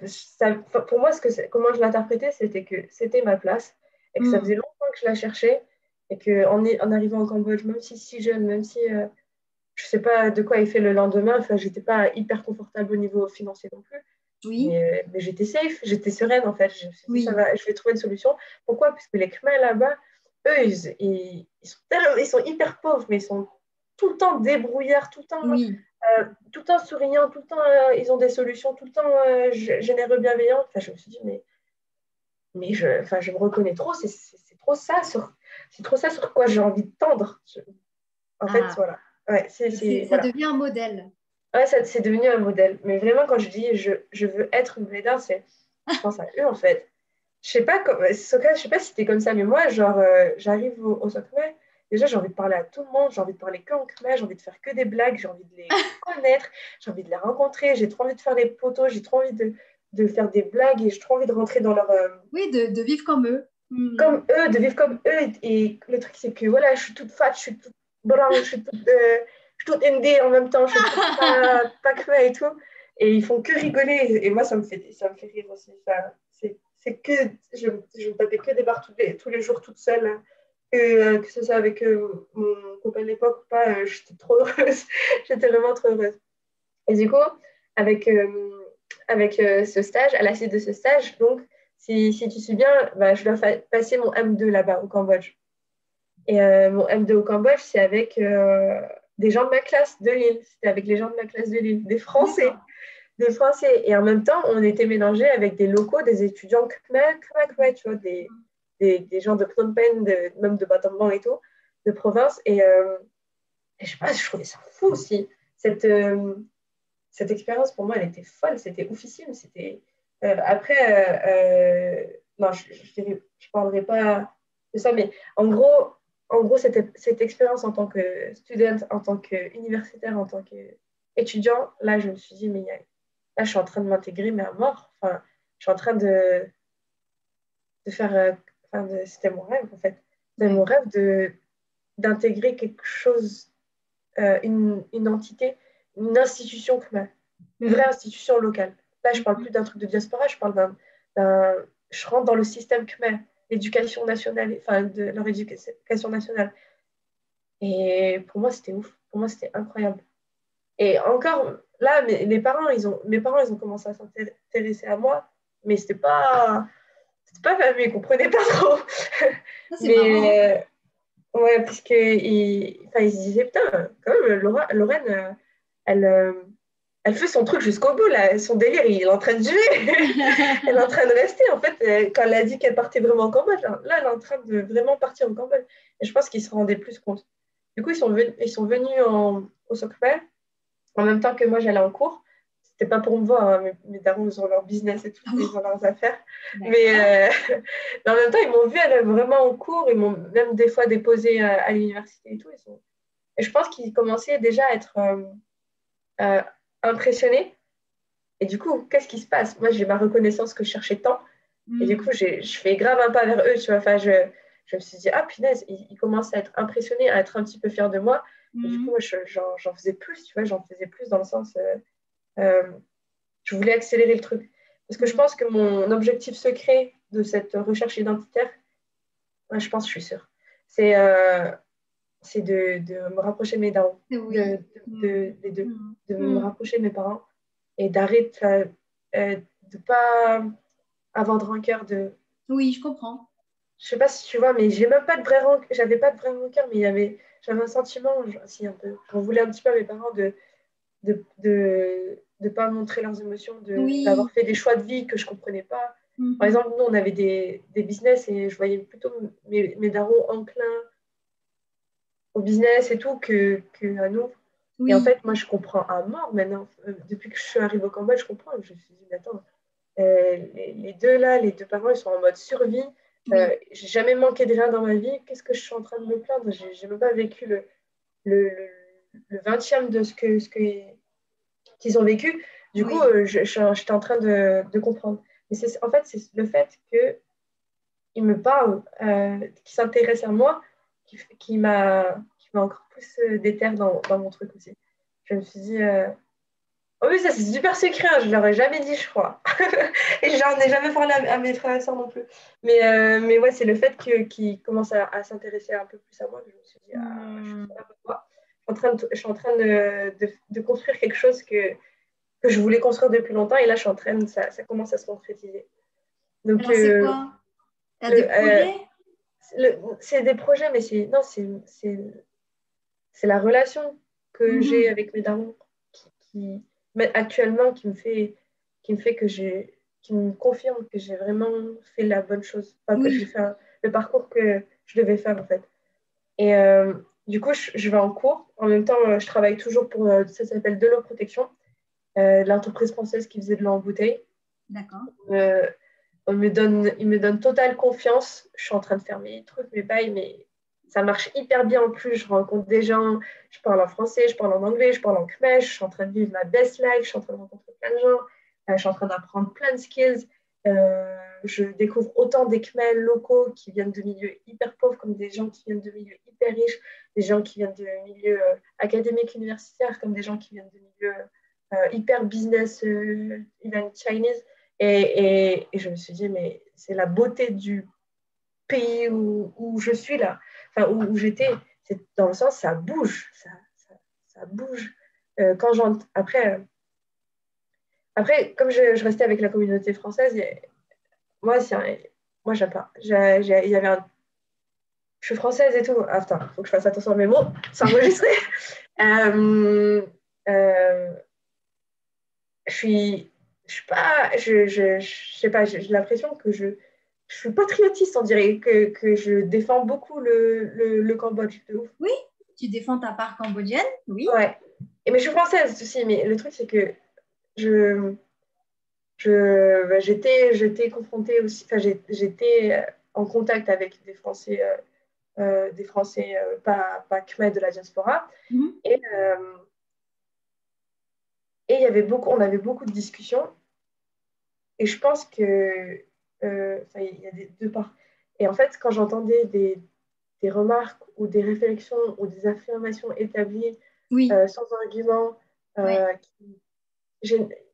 Pour moi, comment je l'interprétais, c'était que c'était ma place et que ça faisait longtemps que je la cherchais et qu'en arrivant au Cambodge, même si jeune, même si je ne sais pas de quoi il fait le lendemain, enfin, j'étais pas hyper confortable au niveau financier non plus, Oui, mais j'étais safe, j'étais sereine en fait. Je me suis dit, ça oui, va, je vais trouver une solution. Pourquoi? Parce que les Khmers là-bas, eux, ils sont hyper pauvres, mais ils sont tout le temps débrouillards, oui. tout le temps souriants, tout le temps ils ont des solutions, tout le temps généreux, bienveillants. Enfin, je me suis dit, mais enfin, je me reconnais trop, c'est trop ça sur quoi j'ai envie de tendre. En fait, Ah, voilà. Ouais, ça voilà. devient un modèle. Ouais, c'est devenu un modèle. Mais vraiment, quand je dis je veux être une blédarde, je pense à eux, en fait. Je sais pas, Soka, je sais pas si t'es comme ça, mais moi, genre, j'arrive au Sokmé, déjà, j'ai envie de parler à tout le monde, j'ai envie de parler que en khmer, j'ai envie de faire que des blagues, j'ai envie de les connaître, j'ai envie de les rencontrer, j'ai trop envie de faire des potos, j'ai trop envie de faire des blagues et j'ai trop envie de rentrer dans leur, Oui, de vivre comme eux. comme eux, de vivre comme eux. Et le truc, c'est que voilà, je suis toute fat, je suis toute blanche, je suis toute indé en même temps, je suis toute pas crue et tout. Et ils font que rigoler. Et moi, ça me fait rire aussi. Enfin, c'est que, je me tapais que des barres tous les jours toute seule. Hein. Que ce soit avec mon copain de l'époque ou pas, j'étais trop heureuse. J'étais vraiment trop heureuse. Et du coup, avec, ce stage, à la suite de ce stage, donc, si tu suis bien, bah, je dois passer mon M2 là-bas au Cambodge. Et mon M2 au Cambodge, c'est avec des gens de ma classe de Lille. C'était avec les gens de ma classe de Lille, des Français. D'accord. Des Français. Et en même temps, on était mélangés avec des locaux, des étudiants khmer, tu vois, des gens de Phnom Penh, même de Battambang et tout, de province. Et je sais pas, je trouvais ça fou aussi. Cette, cette expérience, pour moi, elle était folle, c'était oufissime. Après, non, je parlerai pas de ça, mais en gros cette expérience en tant que student, en tant qu'universitaire, en tant qu'étudiant, là, je me suis dit, là, je suis en train de m'intégrer, mais à mort. Enfin, je suis en train de faire. Enfin, c'était mon rêve, en fait. C'était mon rêve d'intégrer quelque chose, une entité, une institution khmer, une vraie institution locale. Là, je parle plus d'un truc de diaspora, je parle je rentre dans le système khmer, l'éducation nationale, enfin de leur éducation nationale. Et pour moi, c'était ouf. Pour moi, c'était incroyable. Et encore, là, mes parents, ils ont commencé à s'intéresser à moi, mais c'était pas famille, ils comprenaient pas trop. Ça, c'est marrant. Mais ouais, puisque enfin, ils se disaient, putain, quand même, Lorraine, elle, elle fait son truc jusqu'au bout, là. Son délire, il est en train de jouer. Elle est en train de rester. En fait, quand elle a dit qu'elle partait vraiment au Cambodge, là, elle est en train de vraiment partir au Cambodge. Et je pense qu'ils se rendaient plus compte. Du coup, ils sont venus au Sokpel en même temps que moi, j'allais en cours. C'était pas pour me voir, hein, mes darons, ils ont leur business et tout, Ah ils bon? ont leurs affaires. D'accord. Mais, mais en même temps, ils m'ont vu aller vraiment en cours. Ils m'ont même des fois déposé à l'université et tout. Et je pense qu'ils commençaient déjà à être impressionnée. Et du coup, qu'est-ce qui se passe? Moi, j'ai ma reconnaissance que je cherchais tant. Et du coup, Mm. je fais grave un pas vers eux, tu vois. Enfin, je me suis dit, ah punaise, ils commencent à être impressionnés, à être un petit peu fiers de moi. Et du coup, Mm. moi, j'en faisais plus, tu vois. J'en faisais plus dans le sens, euh, je voulais accélérer le truc. Parce que je Mm. pense que mon objectif secret de cette recherche identitaire, ouais, je pense, je suis sûre, c'est c'est de me rapprocher de mes darons, Oui. Mm. des deux, Mm. de me Mm. rapprocher de mes parents et d'arrêter de ne pas avoir de rancœur de. Oui, je comprends. Je sais pas si tu vois, mais j'ai même pas de vraie rancœur, j'avais pas de vraie rancœur, mais j'avais un sentiment, si un peu, j'en voulais un petit peu à mes parents de pas montrer leurs émotions, d'avoir Oui. fait des choix de vie que je comprenais pas. Par Mhm. exemple, nous, on avait des business et je voyais plutôt mes darons enclins au business et tout que à nous. Et en Oui. fait, moi, je comprends à mort maintenant. Depuis que je suis arrivée au Cambodge, je comprends. Je me suis dit, mais attends, les deux là, les deux parents, ils sont en mode survie. Oui. J'ai jamais manqué de rien dans ma vie. Qu'est-ce que je suis en train de me plaindre? J'ai même pas vécu le, le, le 20e de qu'ils ont vécu. Du coup, Oui. j'étais en train de comprendre. Mais en fait, c'est le fait qu'ils me parlent, qu'ils s'intéressent à moi, qui m'a encore plus déterre dans mon truc aussi. Je me suis dit, oh oui, ça c'est super secret, hein, je ne leur ai jamais dit, je crois. Et j'en ai jamais parlé à mes frères et sœurs non plus. Mais ouais, c'est le fait qu'ils commencent à s'intéresser un peu plus à moi que je me suis dit, ah, je suis Mm. trop là pour toi. Je suis en train de construire quelque chose que je voulais construire depuis longtemps et là, ça commence à se concrétiser. Donc, Alors, c'est quoi? Tu as des le, euh, projets? c'est des projets, mais non, c'est la relation que j'ai Mhm. avec mes darons mais actuellement qui me fait qui me confirme que j'ai vraiment fait la bonne chose, enfin, que j'ai Oui. fait le parcours que je devais faire en fait. Et du coup, je vais en cours. En même temps, je travaille toujours pour, ça s'appelle De l'eau protection, l'entreprise française qui faisait de l'eau en bouteille. D'accord. Euh, il me donne totale confiance. Je suis en train de faire mes trucs, mes bails, mais ça marche hyper bien en plus. Je rencontre des gens, je parle en français, je parle en anglais, je parle en khmer, je suis en train de vivre ma best life, je suis en train de rencontrer plein de gens, je suis en train d'apprendre plein de skills. Je découvre autant des khmers locaux qui viennent de milieux hyper pauvres comme des gens qui viennent de milieux hyper riches, des gens qui viennent de milieux académiques universitaires comme des gens qui viennent de milieux hyper business, even Chinese. Et je me suis dit, mais c'est la beauté du pays où je suis là, enfin où j'étais. C'est dans le sens, ça bouge, ça bouge. Après, comme je restais avec la communauté française, moi, moi, j'aime pas. Il y avait je suis française et tout. Ah, attends, il faut que je fasse attention à mes mots. C'est enregistré. Euh, euh, je suis pas, je sais pas, j'ai l'impression que je suis patriotiste, on dirait, que je défends beaucoup le Cambodge, de ouf. Oui. Tu défends ta part cambodgienne? Oui. Ouais. Mais je suis française aussi, mais le truc, c'est que je, j'étais confrontée aussi, enfin, j'étais en contact avec des Français pas khmers de la diaspora, Mhm. et, on avait beaucoup de discussions. Et je pense que, enfin, il y a des deux parts. Et en fait, quand j'entendais des remarques ou des réflexions ou des affirmations établies Oui. sans argument, Oui.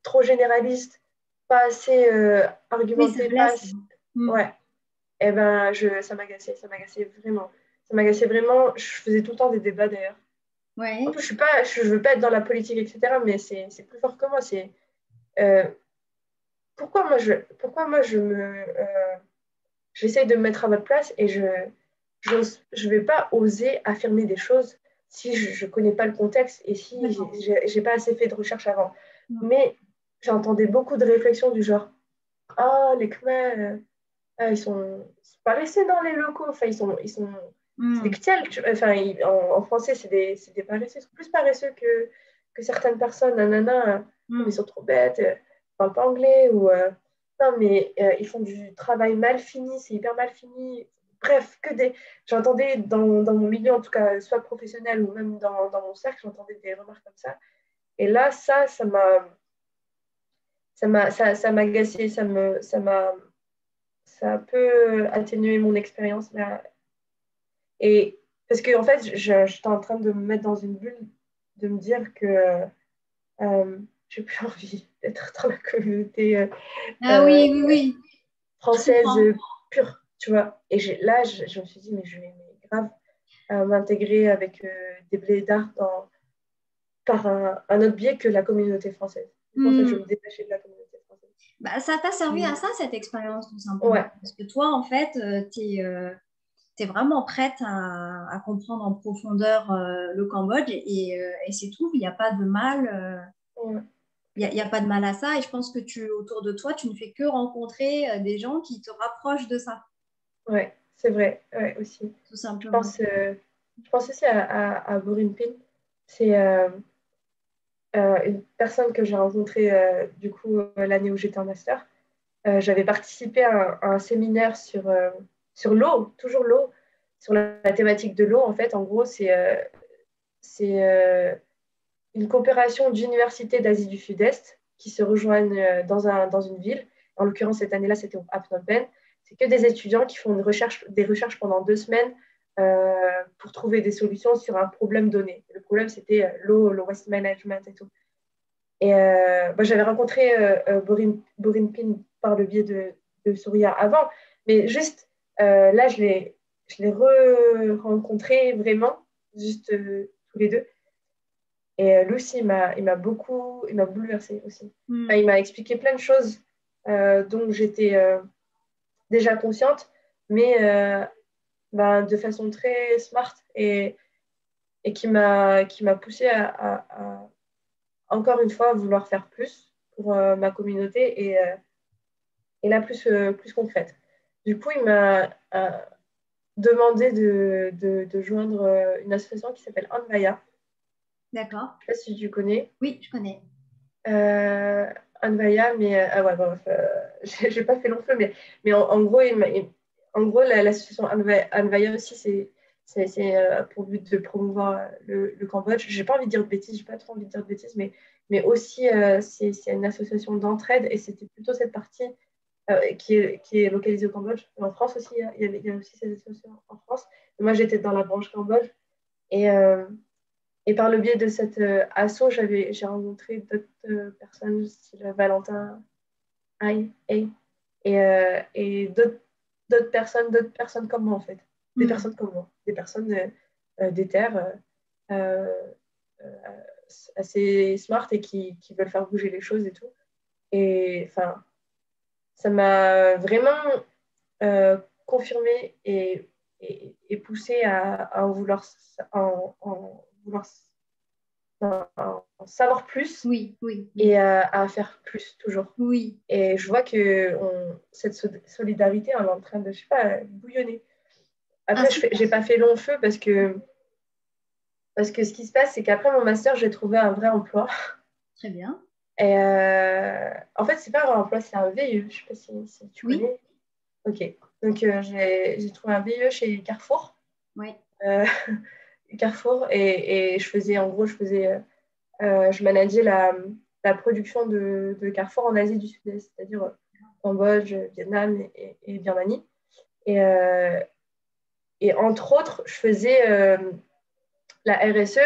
trop généralistes, pas assez Oui, ça argumentées, pas blesse. assez. Mm. Ouais, et ben, ça m'agaçait vraiment. Ça m'agaçait vraiment. Je faisais tout le temps des débats d'ailleurs. En Ouais. plus, je veux pas être dans la politique, etc., mais c'est plus fort que moi. Euh, j'essaye de me mettre à votre place et je vais pas oser affirmer des choses si je connais pas le contexte et si D'accord. j'ai pas assez fait de recherche avant. Mm. Mais j'entendais beaucoup de réflexions du genre, ah, les Khmers, ils sont paresseux dans les locaux, enfin, c'est des Mm. Ktchels, enfin, en français, c'est des paresseux, ils sont plus paresseux que certaines personnes, nanana, mais ils Mm. sont trop bêtes, ils parlent pas anglais, ou non, mais ils font du travail mal fini, c'est hyper mal fini. Bref, j'entendais dans mon milieu, en tout cas, soit professionnel ou même dans mon cercle, j'entendais des remarques comme ça. Et là, ça m'a agacé, ça a un peu atténué mon expérience là. Et parce que en fait, j'étais en train de me mettre dans une bulle, de me dire que j'ai plus envie d'être dans la communauté Ah euh, oui, oui, oui, je française comprends. pure, tu vois. Et là, je me suis dit, mais je vais mais grave m'intégrer avec des blédards par un autre biais que la communauté française. Du coup, en fait, je Hmm. vais me détacher de la communauté française. Bah, ça t'a servi à Puis, ça, cette expérience, tout simplement. ouais, Parce que toi, en fait, tu es vraiment prête à comprendre en profondeur le Cambodge et c'est tout. Il n'y a pas de mal. ouais, Il y a pas de mal à ça. Et je pense que autour de toi, tu ne fais que rencontrer des gens qui te rapprochent de ça, ouais, c'est vrai, ouais, aussi. tout Je simplement. pense, euh, je pense aussi à Borinpin. C'est une personne que j'ai rencontrée du coup l'année où j'étais en master. J'avais participé à un séminaire sur l'eau, toujours l'eau, sur la thématique de l'eau. En fait, en gros, c'est une coopération d'universités d'Asie du Sud-Est qui se rejoignent dans une ville. En l'occurrence, cette année-là, c'était à Phnom Penh. C'est que des étudiants qui font des recherches pendant 2 semaines pour trouver des solutions sur un problème donné. Le problème, c'était l'eau, le waste management et tout. Et j'avais rencontré Borin Pin par le biais de Souria avant, mais juste là, je l'ai re-rencontré vraiment, juste tous les deux. Et lui aussi, il m'a bouleversée aussi. Enfin, Hmm. il m'a expliqué plein de choses dont j'étais déjà consciente, mais de façon très smart et qui m'a poussée encore une fois, vouloir faire plus pour ma communauté et là, plus concrète. Du coup, il m'a demandé de joindre une association qui s'appelle Anvaya. D'accord. Je ne sais pas si tu connais. Oui, je connais. Euh, Anvaya, mais ah ouais, bref, j'ai pas fait long feu, mais en gros, en gros l'association Anvaya aussi, c'est pour but de promouvoir le Cambodge. J'ai pas envie de dire de bêtises, j'ai pas trop envie de dire de bêtises, mais aussi c'est une association d'entraide et c'était plutôt cette partie qui est localisée au Cambodge. Et en France aussi, il y a aussi ces associations en France. Et moi, j'étais dans la branche Cambodge et et par le biais de cette asso, j'ai rencontré d'autres personnes, style Valentin, Aïe, et d'autres personnes comme moi, en fait. Des Hmm. personnes comme moi, des personnes des terres euh, euh, assez smart et qui veulent faire bouger les choses et tout. Et enfin, ça m'a vraiment confirmé et poussé à en vouloir en savoir plus Oui, oui, et oui, à faire plus toujours. oui. Et je vois que cette solidarité, elle est en train de, je sais pas, bouillonner. Ah, Après, super. j'ai pas fait long feu parce que ce qui se passe, c'est qu'après mon master, j'ai trouvé un vrai emploi. Très bien. Et en fait, c'est pas un vrai emploi, c'est un VIE. Je sais pas si tu Oui, connais. Ok. Donc, j'ai trouvé un VIE chez Carrefour. oui. Euh, Carrefour. Et en gros, je manageais la production de Carrefour en Asie du Sud-Est, c'est-à-dire Cambodge, Vietnam et Birmanie. Et, euh, et entre autres, je faisais la RSE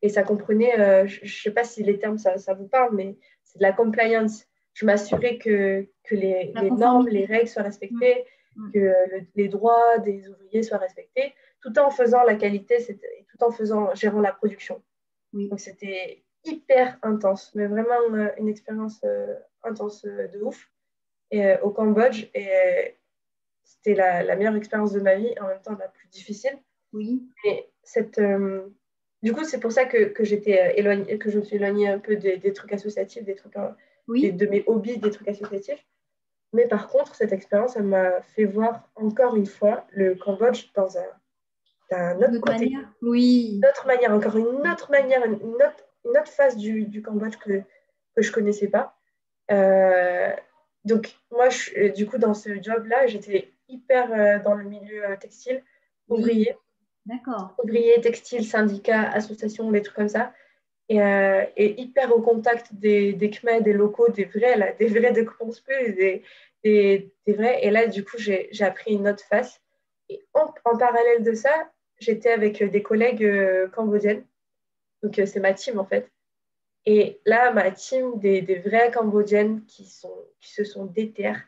et ça comprenait, je ne sais pas si les termes ça vous parle, mais c'est de la compliance. Je m'assurais que La les normes, les conformité. règles soient Hmm, respectées, hmm. que les droits des ouvriers soient respectés, tout en faisant la qualité, tout en gérant la production. Oui. Donc c'était hyper intense, mais vraiment une expérience intense de ouf. Et, au Cambodge, et c'était la meilleure expérience de ma vie, en même temps la plus difficile. Oui. Et du coup, c'est pour ça que j'étais éloignée, que je me suis éloignée un peu des trucs associatifs, des trucs, Oui. de mes hobbies, des trucs associatifs. Mais par contre, cette expérience, elle m'a fait voir encore une fois le Cambodge d'un autre D'autre côté, manière? Oui. une autre manière, encore une autre manière, une autre face du Cambodge que je ne connaissais pas. Euh, donc, moi, du coup, dans ce job-là, j'étais hyper dans le milieu textile, Oui. ouvrier, D'accord. ouvrier, textile, syndicat, association, des trucs comme ça. et hyper au contact des Khmers, des locaux, des vrais, là, des vrais de Conspu, des vrais. Et là, du coup, j'ai appris une autre face. Et en parallèle de ça, j'étais avec des collègues cambodgiennes. Donc, c'est ma team, en fait. Et là, ma team des vraies Cambodgiennes qui se sont déterres,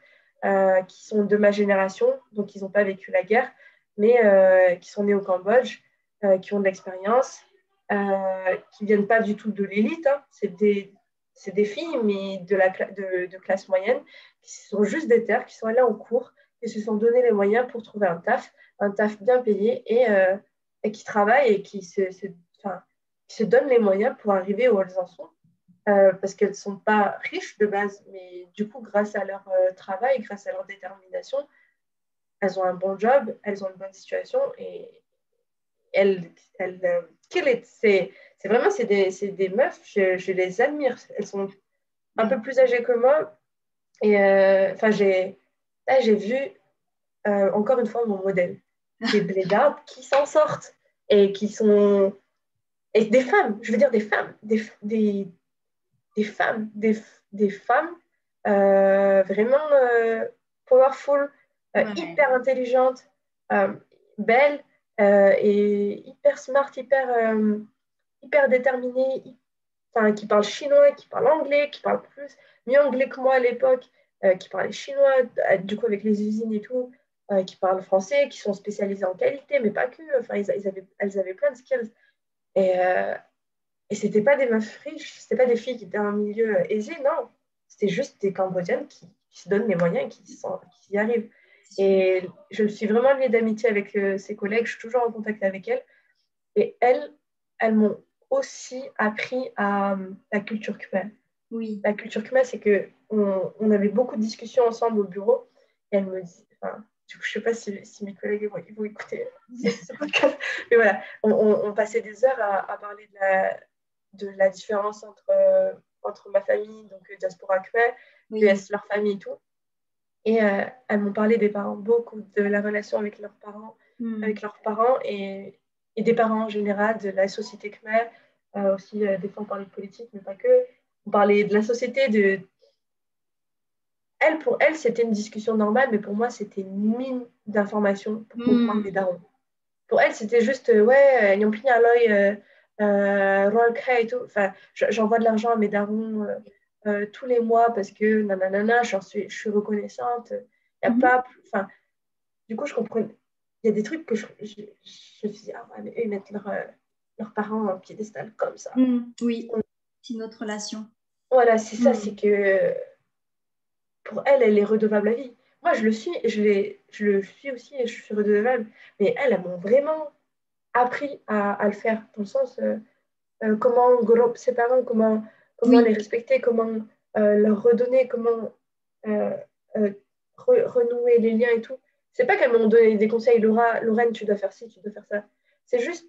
qui sont de ma génération, donc ils n'ont pas vécu la guerre, mais qui sont nées au Cambodge, qui ont de l'expérience, qui ne viennent pas du tout de l'élite. Hein. C'est des filles, mais de classe moyenne, qui sont juste déterres, qui sont allées en cours, qui se sont donné les moyens pour trouver un taf bien payé et qui travaillent et enfin, qui se donnent les moyens pour arriver où elles en sont. Parce qu'elles ne sont pas riches de base, mais du coup, grâce à leur travail, grâce à leur détermination, elles ont un bon job, elles ont une bonne situation et elles c'est vraiment, des meufs, je les admire. Elles sont un peu plus âgées que moi et enfin, là, j'ai vu encore une fois mon modèle. Des blédards qui s'en sortent et qui sont. Et des femmes, je veux dire des femmes, des femmes, des femmes vraiment powerful, hyper intelligentes, euh, belles et hyper smart, hyper déterminées, enfin, qui parlent chinois, qui parlent anglais, qui parlent mieux anglais que moi à l'époque, qui parlaient chinois, du coup avec les usines et tout, qui parlent français, qui sont spécialisées en qualité, mais pas que. Enfin, elles avaient plein de skills. Et, et c'était pas des meufs riches, c'était pas des filles qui étaient dans un milieu aisé, non. C'était juste des Cambodgiennes qui se donnent les moyens et qui y arrivent. Et je me suis vraiment liée d'amitié avec ses collègues, je suis toujours en contact avec elles. Et elles m'ont aussi appris à la culture khmer. Oui. La culture khmer, c'est qu'on avait beaucoup de discussions ensemble au bureau. Et elles me disent, enfin, du coup, je ne sais pas si mes collègues ils vont écouter ce podcast, mais voilà, on passait des heures à parler de la différence entre ma famille, donc diaspora khmer, US, leur famille et tout. Et elles m'ont parlé des parents, beaucoup de la relation avec leurs parents et des parents en général, de la société khmer, aussi des fois on parlait de politique, mais pas que. On parlait de la société, pour elle, c'était une discussion normale, mais pour moi, c'était une mine d'informations pour comprendre les darons. Pour elle, c'était juste, ouais, Nyompini Aloy, Rolka et tout. Enfin, j'envoie de l'argent à mes darons tous les mois parce que, nanana, je suis reconnaissante. Il n'y a pas. Enfin, du coup, je comprends. Il y a des trucs que je me suis dit, ah ouais, mais eux, ils mettent leurs parents en piédestal comme ça. Oui, c'est notre relation. Voilà, c'est ça, c'est que pour elle, elle est redevable à vie. Moi, je le suis, je le suis aussi et je suis redevable. Mais elles m'ont vraiment appris à le faire, dans le sens comment groupe ses parents, comment les respecter, comment leur redonner, comment euh, euh, renouer les liens et tout. C'est pas qu'elles m'ont donné des conseils, Lorraine, tu dois faire ci, tu dois faire ça. C'est juste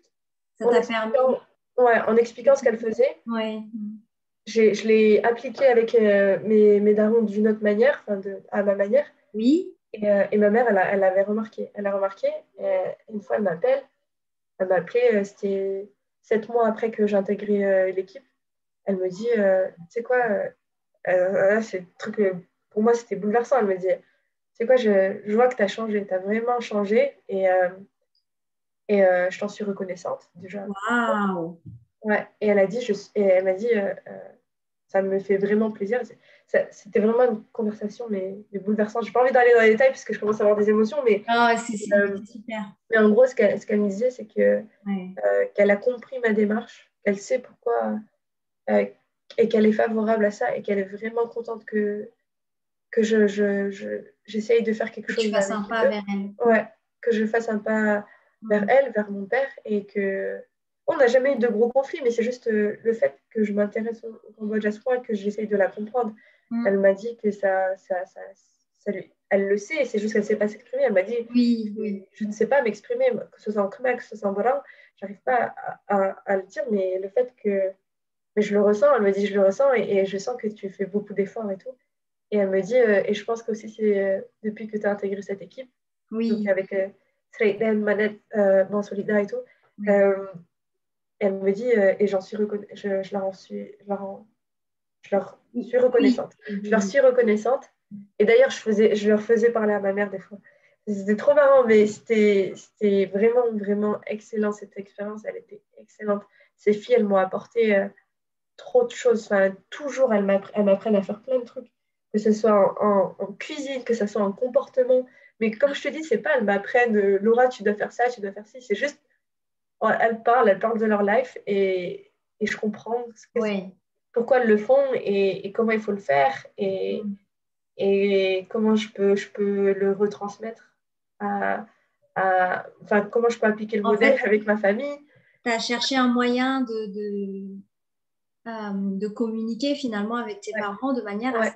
en expliquant ce qu'elle faisait. Ouais. Je l'ai appliqué avec mes darons d'une autre manière, à ma manière. Oui. Et ma mère, elle avait remarqué. Elle a remarqué. Une fois, elle m'a appelé, c'était 7 mois après que j'ai intégré l'équipe. Elle me dit, tu sais quoi, c'est le truc, pour moi, c'était bouleversant. Elle me dit, tu sais quoi, je vois que tu as changé, tu as vraiment changé et je t'en suis reconnaissante déjà. Waouh. Ouais, et elle m'a dit, ça me fait vraiment plaisir. C'était vraiment une conversation, mais bouleversante. J'ai pas envie d'aller dans les détails parce que je commence à avoir des émotions, C'est super. mais en gros, ce qu'elle me disait, c'est que qu'elle a compris ma démarche, qu'elle sait pourquoi euh, et qu'elle est favorable à ça et qu'elle est vraiment contente que j'essaye de faire quelque Que tu chose fasses avec un pas eux. vers elle. Ouais, que je fasse un pas vers elle, vers mon père et que on n'a jamais eu de gros conflits, mais c'est juste le fait que je m'intéresse au Cambodge à ce point et que j'essaye de la comprendre. Elle m'a dit que elle le sait, c'est juste qu'elle ne sait pas s'exprimer. Elle m'a dit, je ne sais pas m'exprimer, que ce soit en khmer, que ce soit en boran, j'arrive pas à le dire, mais le fait que mais je le ressens, elle me dit, je le ressens et je sens que tu fais beaucoup d'efforts et tout. Et elle me dit, et je pense qu'aussi c'est depuis que tu as intégré cette équipe, donc avec Sreiden, Manette, Mansolida et tout, Et elle me dit, et j'en suis je leur suis Oui. reconnaissante. Je leur suis reconnaissante. Et d'ailleurs, je leur faisais parler à ma mère des fois. C'était trop marrant, mais c'était vraiment, vraiment excellent cette expérience. Elle était excellente. Ces filles, elles m'ont apporté trop de choses. Enfin, toujours, elles m'apprennent à faire plein de trucs. Que ce soit en cuisine, que ce soit en comportement. Mais comme je te dis, c'est pas, elles m'apprennent, Laura, tu dois faire ça, tu dois faire ci. C'est juste, elles parlent de leur life et je comprends Ouais. pourquoi elles le font et comment il faut le faire Mm. et comment je peux le retransmettre enfin, comment je peux appliquer le En modèle fait, avec ma famille. tu as cherché un moyen de communiquer finalement avec tes Ouais, parents de manière ouais,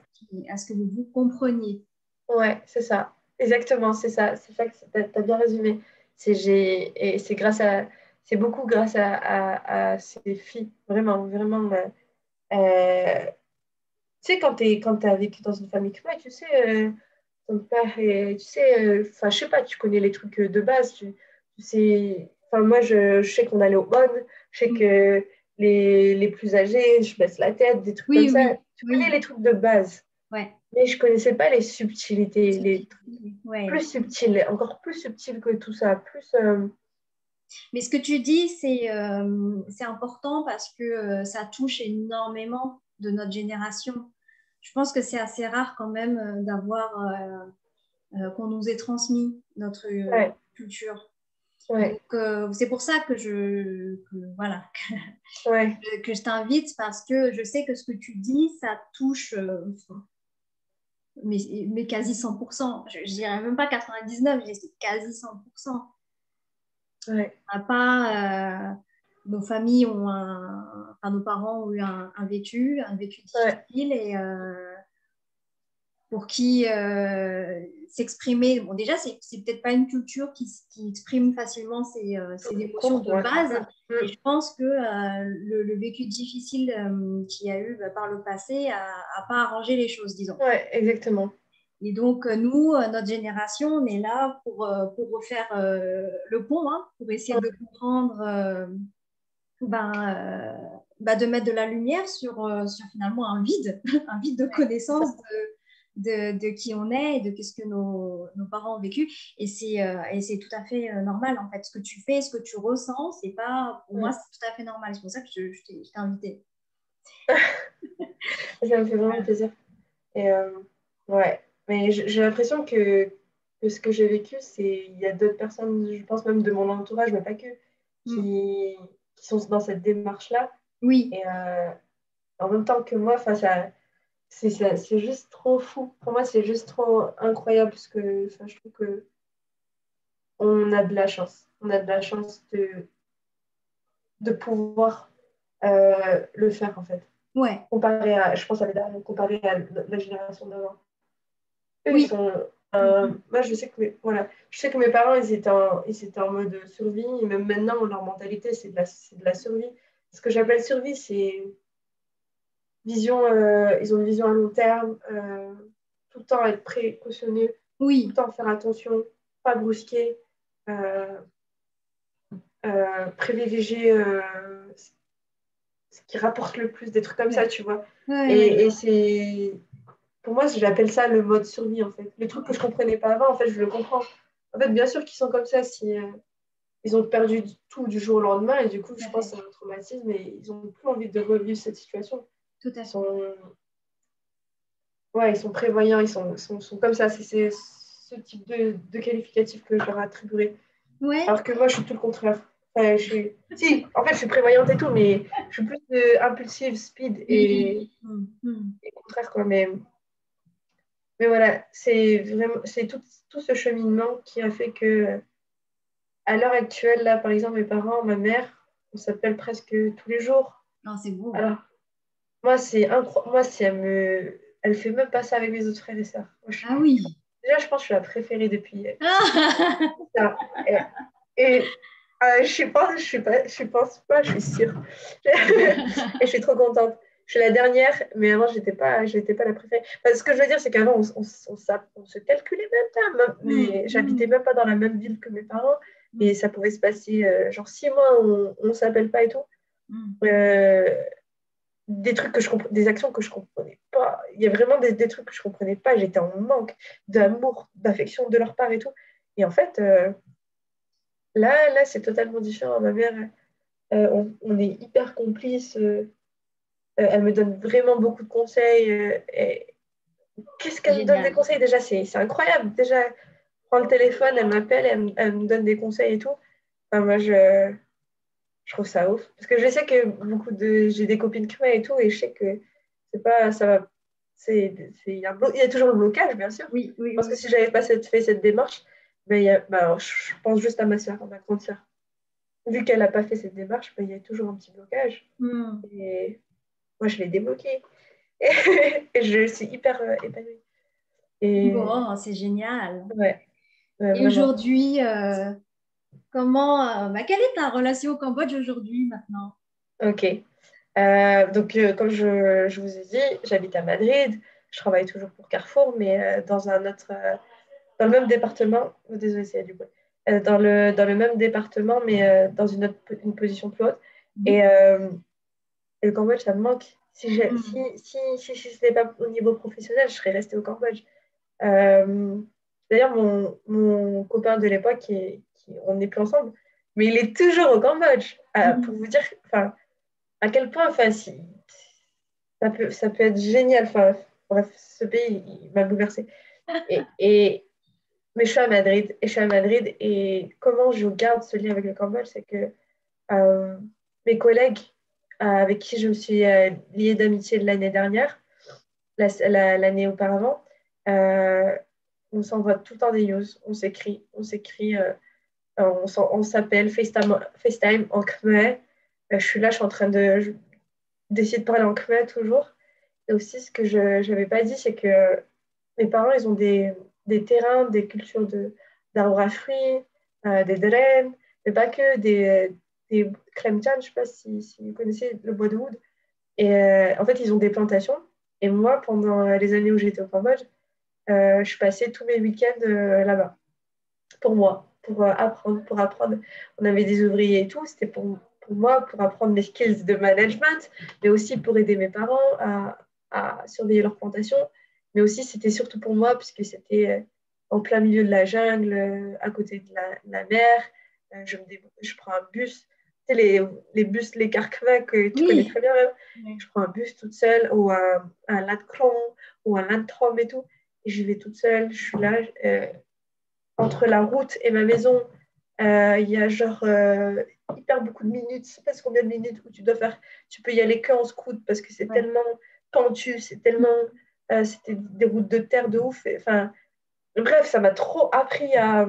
à ce que vous vous compreniez. ouais, c'est ça. Exactement, c'est ça. C'est ça que t'as bien résumé. Et c'est beaucoup grâce à ces filles. Vraiment, vraiment. Euh, Tu sais, quand t'as vécu dans une famille comme moi, tu sais, ton père, tu sais, enfin, je sais pas, tu connais les trucs de base. Tu sais, enfin, moi, je sais qu'on allait au bon, je sais Mm. que les plus âgés, je baisse la tête, des trucs comme Oui, ça. oui, Tu connais oui. les trucs de base, Ouais. mais je connaissais pas les subtilités, les trucs Ouais. plus subtils, encore plus subtils que tout ça, plus. Mais ce que tu dis, c'est important parce que ça touche énormément de notre génération. Je pense que c'est assez rare quand même d'avoir qu'on nous ait transmis notre Ouais, culture. ouais, Donc, c'est pour ça voilà, ouais, que je t'invite parce que je sais que ce que tu dis, ça touche mais quasi 100%. Je dirais même pas 99, je dis c'est quasi 100%. ouais, On n'a pas, nos familles enfin, nos parents ont eu un vécu ouais, difficile et pour qui s'exprimer, bon déjà c'est peut-être pas une culture qui exprime facilement ses émotions de ouais. base et Mm, je pense que le vécu difficile qu'il y a eu par le passé a pas arrangé les choses, disons. ouais, exactement. Et donc, nous, notre génération, on est là pour refaire le pont, hein, pour essayer de comprendre, de mettre de la lumière sur finalement un vide, un vide de C'est ça. connaissance de qui on est et de qu'est-ce que nos parents ont vécu. Et c'est tout à fait normal, en fait. Ce que tu fais, ce que tu ressens, c'est pas, pour moi, Mm. c'est tout à fait normal. C'est pour ça que je t'ai invité. Ça me fait vraiment plaisir. Et ouais, mais j'ai l'impression que ce que j'ai vécu, il y a d'autres personnes, je pense même de mon entourage, mais pas que, Mm. qui, qui sont dans cette démarche-là. Oui, Et en même temps que moi, enfin, c'est juste trop fou. Pour moi, c'est juste trop incroyable parce que enfin, je trouve que on a de la chance. On a de la chance de pouvoir le faire, en fait. ouais, Je pense à comparé à la génération d'avant. Eux, ils oui. sont. Mm. Moi, voilà, je sais que mes parents, ils étaient en mode survie. Et même maintenant, leur mentalité, c'est de la survie. Ce que j'appelle survie, c'est ils ont une vision à long terme, tout le temps être précautionneux, tout le Oui, temps faire attention, pas brusquer, euh, privilégier ce qui rapporte le plus, des trucs comme ça, ouais, tu vois. ouais, ouais. Et c'est pour moi, j'appelle ça le mode survie, en fait. Les trucs que je comprenais pas avant, en fait, je le comprends. En fait, bien sûr qu'ils sont comme ça si ils ont perdu tout du jour au lendemain, et du coup, Tout je à pense fait, que c'est un traumatisme, et ils ont plus envie de revivre cette situation. tout à Ils fait. sont, ouais, ils sont prévoyants, sont comme ça. C'est ce type de qualificatif que je leur attribuerais. Ouais. Alors que moi, je suis tout le contraire. Enfin, si, en fait, je suis prévoyante et tout, mais je suis plus impulsive, speed Oui. Mm, mm. et contraire, quoi. Mais voilà, c'est tout ce cheminement qui a fait que, à l'heure actuelle, là, par exemple, mes parents, ma mère, on s'appelle presque tous les jours. Non, c'est beau. Alors, moi, c'est incroyable. Moi, si elle fait même pas ça avec mes autres frères et sœurs. Ah oui. Déjà, je pense que je suis la préférée depuis Ah, ça. Et je pense pas, je suis sûre. Et je suis trop contente. Je suis la dernière, mais avant, j'étais pas la préférée. Parce que ce que je veux dire, c'est qu'avant, on se calculait même pas. mm, Mais j'habitais mm, même pas dans la même ville que mes parents. Et mm. ça pouvait se passer, genre 6 mois, on s'appelle pas et tout. Euh, des trucs des actions que je comprenais pas. Il y a vraiment des trucs que je comprenais pas. J'étais en manque d'amour, d'affection de leur part et tout. Et en fait, là, c'est totalement différent. Ma mère, on est hyper complices. Elle me donne vraiment beaucoup de conseils. Et qu'est-ce qu'elle me donne des Génial. conseils déjà? C'est incroyable. Déjà, prend le téléphone, elle m'appelle, elle me donne des conseils et tout. Enfin, moi, je trouve ça ouf. Parce que je sais que j'ai des copines créées et tout, et je sais que c'est pas, ça va, il y a, il y a toujours le blocage, bien sûr. Oui, oui, Parce que oui. si j'avais pas fait cette démarche, ben, alors, je pense juste à ma soeur, ma grande soeur. Vu qu'elle n'a pas fait cette démarche, ben, il y a toujours un petit blocage. Hmm. Et moi, je l'ai débloqué. Et je suis hyper épanouie. Et Bon, c'est génial. ouais, ouais, Et vraiment. aujourd'hui, quelle est ta relation au Cambodge aujourd'hui maintenant? Ok. Donc, comme je vous ai dit, j'habite à Madrid. Je travaille toujours pour Carrefour, mais dans le même département. Oh, désolée, c'est du bruit. Dans le même département, mais dans une position plus haute. Mhm. Et le Cambodge, ça me manque. Hmm. Si ce n'est pas au niveau professionnel, je serais restée au Cambodge. Euh, D'ailleurs, mon copain de l'époque, on n'est plus ensemble, mais il est toujours au Cambodge. Pour Hmm. vous dire, enfin, à quel point, enfin, si, ça peut être génial. Enfin, bref, ce pays, il m'a bouleversée. Et, mais je suis à Madrid, et je suis à Madrid, et comment je garde ce lien avec le Cambodge, c'est que euh, mes collègues avec qui je me suis liée d'amitié de l'année dernière, l'année auparavant, euh, on s'envoie tout le temps des news, on s'écrit, on s'appelle FaceTime en khmer. Je suis là, je suis en train d'essayer de parler en khmer toujours. Et aussi, ce que je n'avais pas dit, c'est que mes parents, ils ont des terrains, des cultures d'arbres à fruits, des draines, mais pas que des kremtian, je ne sais pas si vous connaissez le bois de oud. Et en fait, ils ont des plantations. Et moi, pendant les années où j'étais au Cambodge, je passais tous mes week-ends là-bas pour moi, pour apprendre. On avait des ouvriers et tout. C'était pour moi, pour apprendre mes skills de management, mais aussi pour aider mes parents à surveiller leur plantation. Mais aussi, c'était surtout pour moi, puisque c'était en plein milieu de la jungle, à côté de la mer. Je prends un bus. Tu sais, les bus, les carquois que tu connais Oui. très bien, même. Oui. Je prends un bus toute seule, ou un Latcron, ou un Lantrom et tout. Et j'y vais toute seule, je suis là. Entre la route et ma maison, il y a genre hyper beaucoup de minutes, je sais pas combien de minutes où tu peux y aller que en scoot parce que c'est Ouais. tellement pentu, c'était des routes de terre de ouf. Enfin, bref, ça m'a trop appris à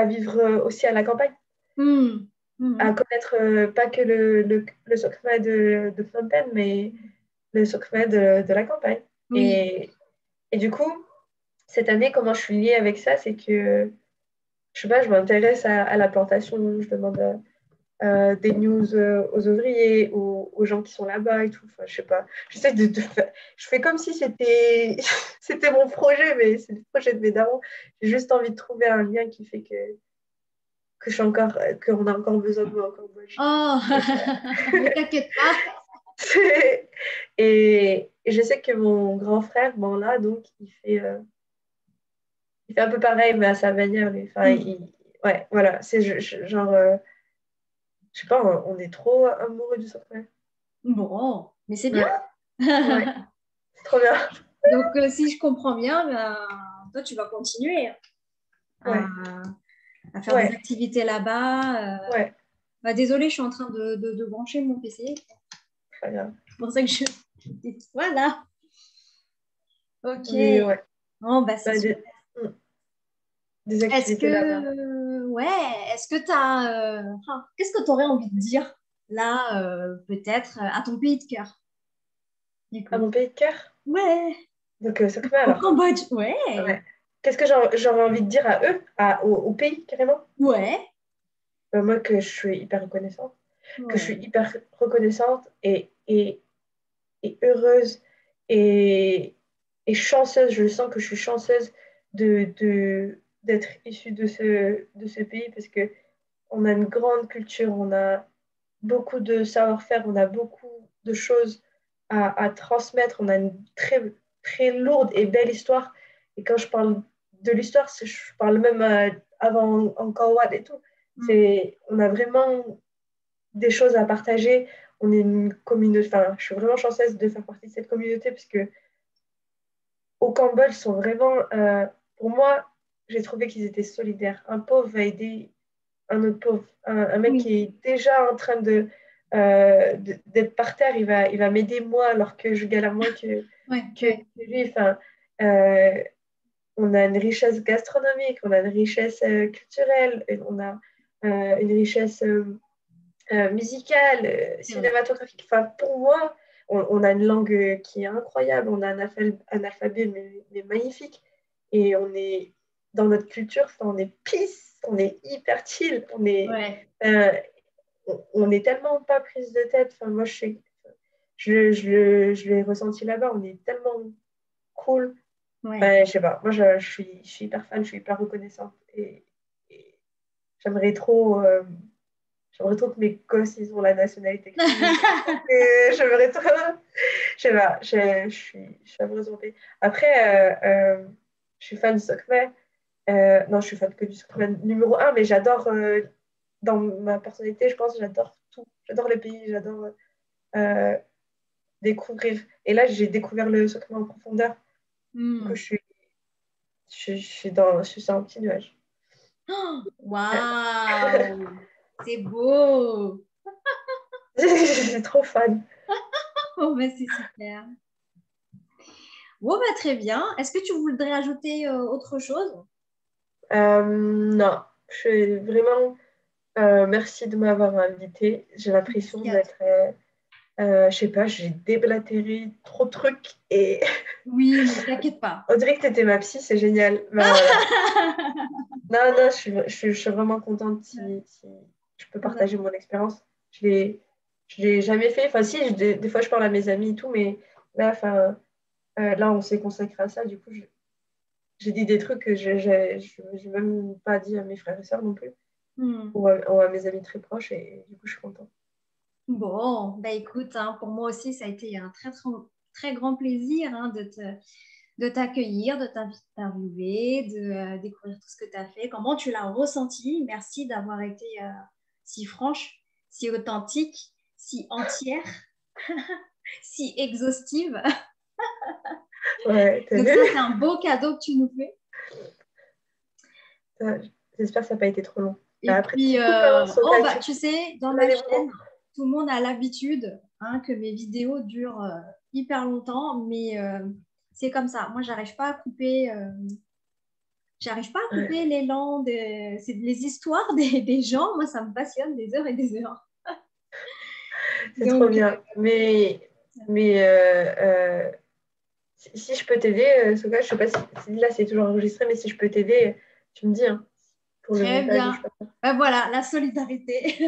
vivre aussi à la campagne, Hmm. à Hmm. connaître pas que le Sokma de Phnom Penh, mais le Sokma de la campagne. Oui. Et du coup, cette année, comment je suis liée avec ça, c'est que je sais pas, je m'intéresse à la plantation, je demande des news aux ouvriers, aux gens qui sont là-bas et tout. Enfin, je sais pas. J'essaie je fais comme si c'était c'était mon projet, mais c'est le projet de mes darons. J'ai juste envie de trouver un lien qui fait que je suis encore, qu'on a encore besoin de moi au Cambodge. Oh, Et, ne t'inquiète pas. et je sais que mon grand frère, bon là, donc, il fait un peu pareil, mais à sa manière. Lui. Enfin, Hmm. ouais, voilà. C'est genre. Je sais pas, on est trop amoureux du software. Bon, mais c'est bien. Ouais, ouais, c'est trop bien. Donc, si je comprends bien, ben, toi, tu vas continuer à, Ouais, à faire des ouais, activités là-bas. ouais, Désolée, je suis en train de brancher mon PC. très bien. C'est pour ça que je... Voilà. Ok. Mais ouais, Bon, bah, c'est bah, super. mm, des Est-ce activités là-bas. que, ouais, est-ce que tu as, qu'est-ce que tu aurais envie de dire là, peut-être à ton pays de cœur, du À coup? mon pays de cœur, Ouais, donc Sokma au alors. Cambodge, ouais, Ouais. Qu'est-ce que j'aurais envie de dire à eux, au pays carrément? ouais, Moi, que je suis hyper reconnaissante. Que je suis ouais. hyper reconnaissante et heureuse et, et chanceuse. Je sens que je suis chanceuse d'être issue de ce pays parce que on a une grande culture, beaucoup de savoir-faire, on a beaucoup de choses à transmettre. On a une très, très lourde et belle histoire. Et quand je parle de l'histoire, je parle même avant Angkor Wat et tout. On a vraiment des choses à partager. On est une communauté, enfin, je suis vraiment chanceuse de faire partie de cette communauté parce que au Cambodge, sont vraiment, pour moi, j'ai trouvé qu'ils étaient solidaires. Un pauvre va aider un autre pauvre. Un mec Oui, qui est déjà en train d'être par terre, il va m'aider moi alors que je galère moins ouais, que ouais. lui. Enfin, euh, on a une richesse gastronomique, on a une richesse culturelle, et on a une richesse musicale, C'est vrai. cinématographique. Enfin, pour moi, on a une langue qui est incroyable, on a un alphabet mais magnifique. Et on est dans notre culture, enfin, on est peace, on est hyper chill, Ouais, euh, on est tellement pas prise de tête. Enfin, moi, je l'ai ressenti là-bas, on est tellement cool. ouais. Enfin, je sais pas, moi, je suis hyper fan, je suis hyper reconnaissante. Et j'aimerais trop. J'aimerais trop que mes gosses, ils ont la nationalité canadienne. J'aimerais trop. Je sais pas, je suis amoureuse de mon pays. Après, je suis fan du Sokmé. Non, je suis fan que du Sokmé numéro un, mais j'adore, dans ma personnalité, je pense, j'adore tout. J'adore le pays, j'adore euh, découvrir. Et là, j'ai découvert le Sokmé en profondeur. Du coup, Hmm. je suis sur un petit nuage. Waouh, c'est beau. Je suis trop fan. Oh, bah, c'est super. Bon, bah, très bien. Est-ce que tu voudrais ajouter autre chose? Non, je suis vraiment. Merci de m'avoir invitée. J'ai l'impression Merci à toi. d'être, je sais pas, j'ai déblatéré trop de trucs et Oui, mais t'inquiète pas. on dirait que tu étais ma psy, c'est génial. Ben voilà. Non, non, je suis vraiment contente si je peux partager mon expérience. Je l'ai jamais fait. Enfin, si, des fois je parle à mes amis et tout, mais là, enfin, là, on s'est consacré à ça. Du coup, j'ai dit des trucs que j'ai même pas dit à mes frères et sœurs non plus, Hmm. ou à mes amis très proches, et du coup, je suis contente. Bon, bah écoute, hein, pour moi aussi, ça a été un très, très, très grand plaisir hein, de t'accueillir, de t'interviewer, de découvrir tout ce que tu as fait. Comment tu l'as ressenti? Merci d'avoir été si franche, si authentique, si entière, si exhaustive. Ouais, t'as Donc vu? ça, c'est un beau cadeau que tu nous fais. Ça, j'espère que ça n'a pas été trop long. Et Après, puis, tu coupes, hein, oh Soka, bah, tu sais, dans on a ma des moments. chaîne, tout le monde a l'habitude hein, que mes vidéos durent hyper longtemps, mais c'est comme ça. Moi, j'arrive pas à Ouais, couper l'élan, c'est les histoires des gens. Moi, ça me passionne des heures et des heures. c'est trop Donc, bien. Mais si je peux t'aider, Soka, je sais pas si là c'est toujours enregistré, mais si je peux t'aider, tu me dis hein, pour le très montage ou je bien. sais pas. Ben voilà, la solidarité.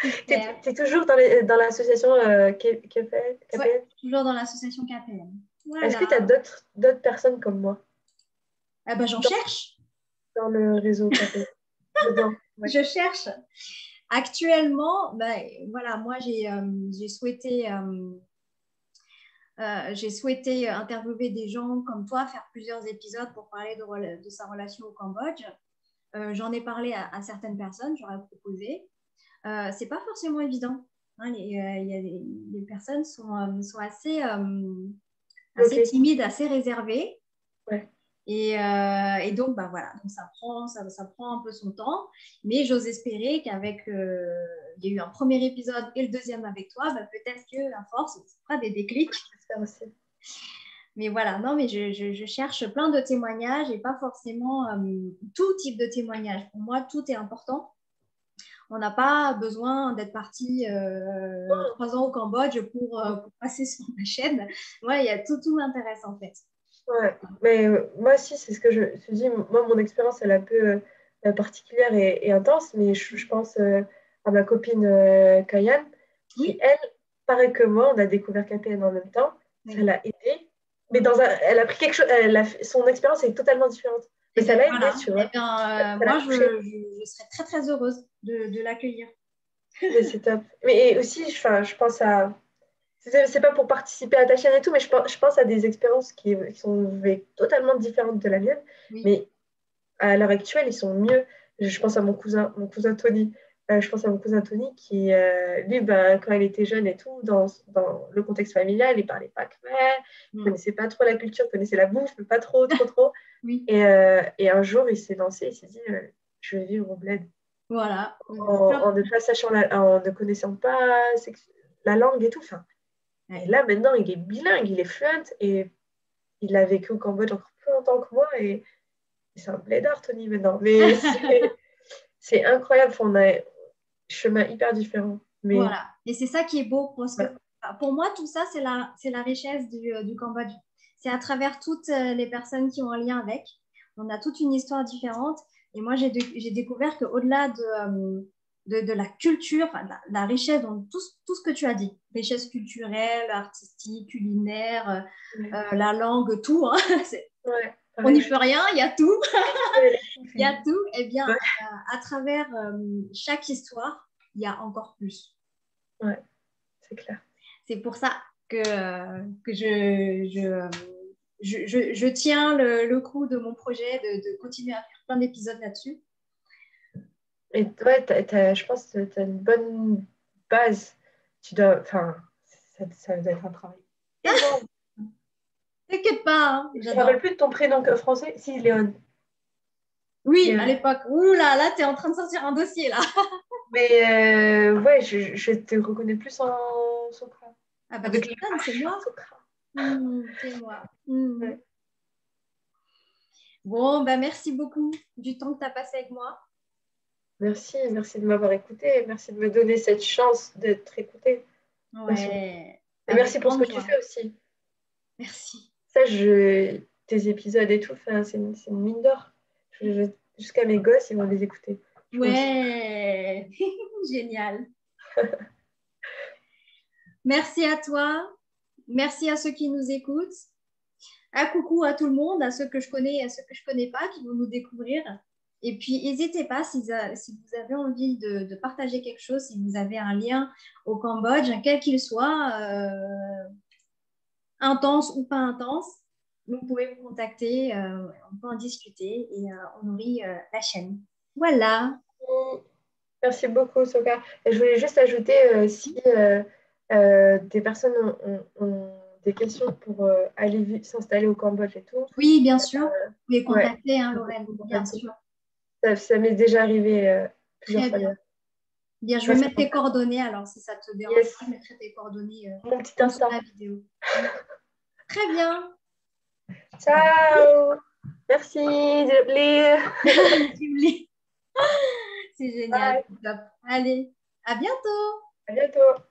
Super. T'es toujours dans l'association Ouais, KPN? toujours dans l'association KPM. Est-ce que Voilà. tu as d'autres personnes comme moi Eh ben, j'en dans, cherche. dans le réseau KPN? Dedans, ouais. Je cherche. Actuellement, ben, voilà, moi, j'ai souhaité interviewer des gens comme toi, faire plusieurs épisodes pour parler de sa relation au Cambodge. J'en ai parlé à certaines personnes, j'aurais proposé. C'est pas forcément évident. Hein, les personnes sont assez Ok, timides, assez réservées. ouais. Et donc, bah voilà, donc ça prend un peu son temps, mais j'ose espérer qu'avec, il y a eu un premier épisode et le deuxième avec toi, bah, peut-être que la force, ça fera des déclics. J'espère aussi. Mais voilà, non, mais je cherche plein de témoignages et pas forcément tout type de témoignage. Pour moi, tout est important. On n'a pas besoin d'être parti 3 ans au Cambodge pour passer sur ma chaîne. Moi, il y a tout m'intéresse en fait. Ouais, mais moi aussi, c'est ce que je te dis. Moi, mon expérience, elle est un peu particulière et intense, mais je pense à ma copine Kayane, qui, Oui, elle, pareil que moi, on a découvert KPN en même temps. Ça oui. l'a aidée, mais Mm. elle a pris quelque chose, son expérience est totalement différente. Mais Et ça bien l'a aidée, voilà. tu Et vois. bien, Ça l'a moi, touchée. je serais très, très heureuse de l'accueillir. Mais c'est top. Mais aussi, enfin, je pense à. C'est pas pour participer à ta chaîne et tout, mais je pense à des expériences qui sont totalement différentes de la mienne. Oui. Mais à l'heure actuelle, ils sont mieux. Je pense à mon cousin Tony. Je pense à mon cousin Tony qui, lui, ben, quand il était jeune et tout, dans le contexte familial, il parlait pas khmer, il Mm. connaissait pas trop la culture, il connaissait la bouffe, mais pas trop, trop, trop. Oui. Et un jour, il s'est lancé, il s'est dit, je vais vivre au bled. Voilà. Oui, bien sûr. En ne pas sachant en ne connaissant pas la langue et tout. Enfin, et Ouais. là, maintenant, il est bilingue, il est fluent et il a vécu au Cambodge encore plus longtemps que moi et c'est un blédard, Tony, maintenant. Mais c'est incroyable, on a un chemin hyper différent. Mais Voilà. Et c'est ça qui est beau parce que ouais, pour moi, tout ça, c'est la richesse du Cambodge. C'est à travers toutes les personnes qui ont un lien avec. On a toute une histoire différente. Et moi, j'ai découvert qu'au-delà de la culture, enfin, la richesse, donc tout ce que tu as dit, richesse culturelle, artistique, culinaire, ouais, la langue, tout, hein, ouais, on n'y pareil. peut rien, il y a tout. Ouais, Il y a tout. Eh bien, ouais, à travers chaque histoire, il y a encore plus. ouais, c'est clair. C'est pour ça que je tiens le coup de mon projet de continuer à faire plein d'épisodes là-dessus. Et ouais, je pense que tu as une bonne base. Tu dois, enfin, ça doit être un travail énorme. T'inquiète pas, hein, Je ne me rappelle j'adore. plus de ton prénom français. Si, Léon. Oui, à Léon. l'époque. Ouh là, t'es en train de sortir un dossier là. Mais ouais, je te reconnais plus en Sokra. Ah bah tu Avec les m'étonnes, c'est H en moi. Sokra. C'est moi. Hmm. Ouais. Bon, bah merci beaucoup du temps que tu as passé avec moi. Merci de m'avoir écouté. Merci de me donner cette chance d'être écoutée. Merci beaucoup. Ouais, Et avec merci pour ce que grande tu joie. fais aussi. Merci. Ça, tes épisodes et tout, enfin, c'est une mine d'or. Jusqu'à mes gosses, ils vont les écouter, je pense. Ouais, génial. Merci à toi. Merci à ceux qui nous écoutent. Un coucou à tout le monde, à ceux que je connais et à ceux que je ne connais pas qui vont nous découvrir. Et puis, n'hésitez pas si vous avez envie de partager quelque chose, si vous avez un lien au Cambodge, quel qu'il soit, intense ou pas intense, vous pouvez me contacter, on peut en discuter et on nourrit la chaîne. Voilà. Merci beaucoup, Soka. Et je voulais juste ajouter, si des personnes ont des questions pour aller s'installer au Cambodge et tout, Oui, bien sûr. Vous pouvez ouais, contacter, hein, vous pouvez Lorraine, me bien contacter. sûr. Ça m'est déjà arrivé plusieurs Très fois bien. d'ailleurs. Bien, je vais Grâce à mettre toi. tes coordonnées alors, si ça te dérange Yes, pas, je mettrai tes coordonnées mon petit en dessous de la Insta. vidéo. Mm. Très bien. Bah, Ciao! Merci, désolé. merci. C'est génial. Bye. Top. Allez, à bientôt. À bientôt.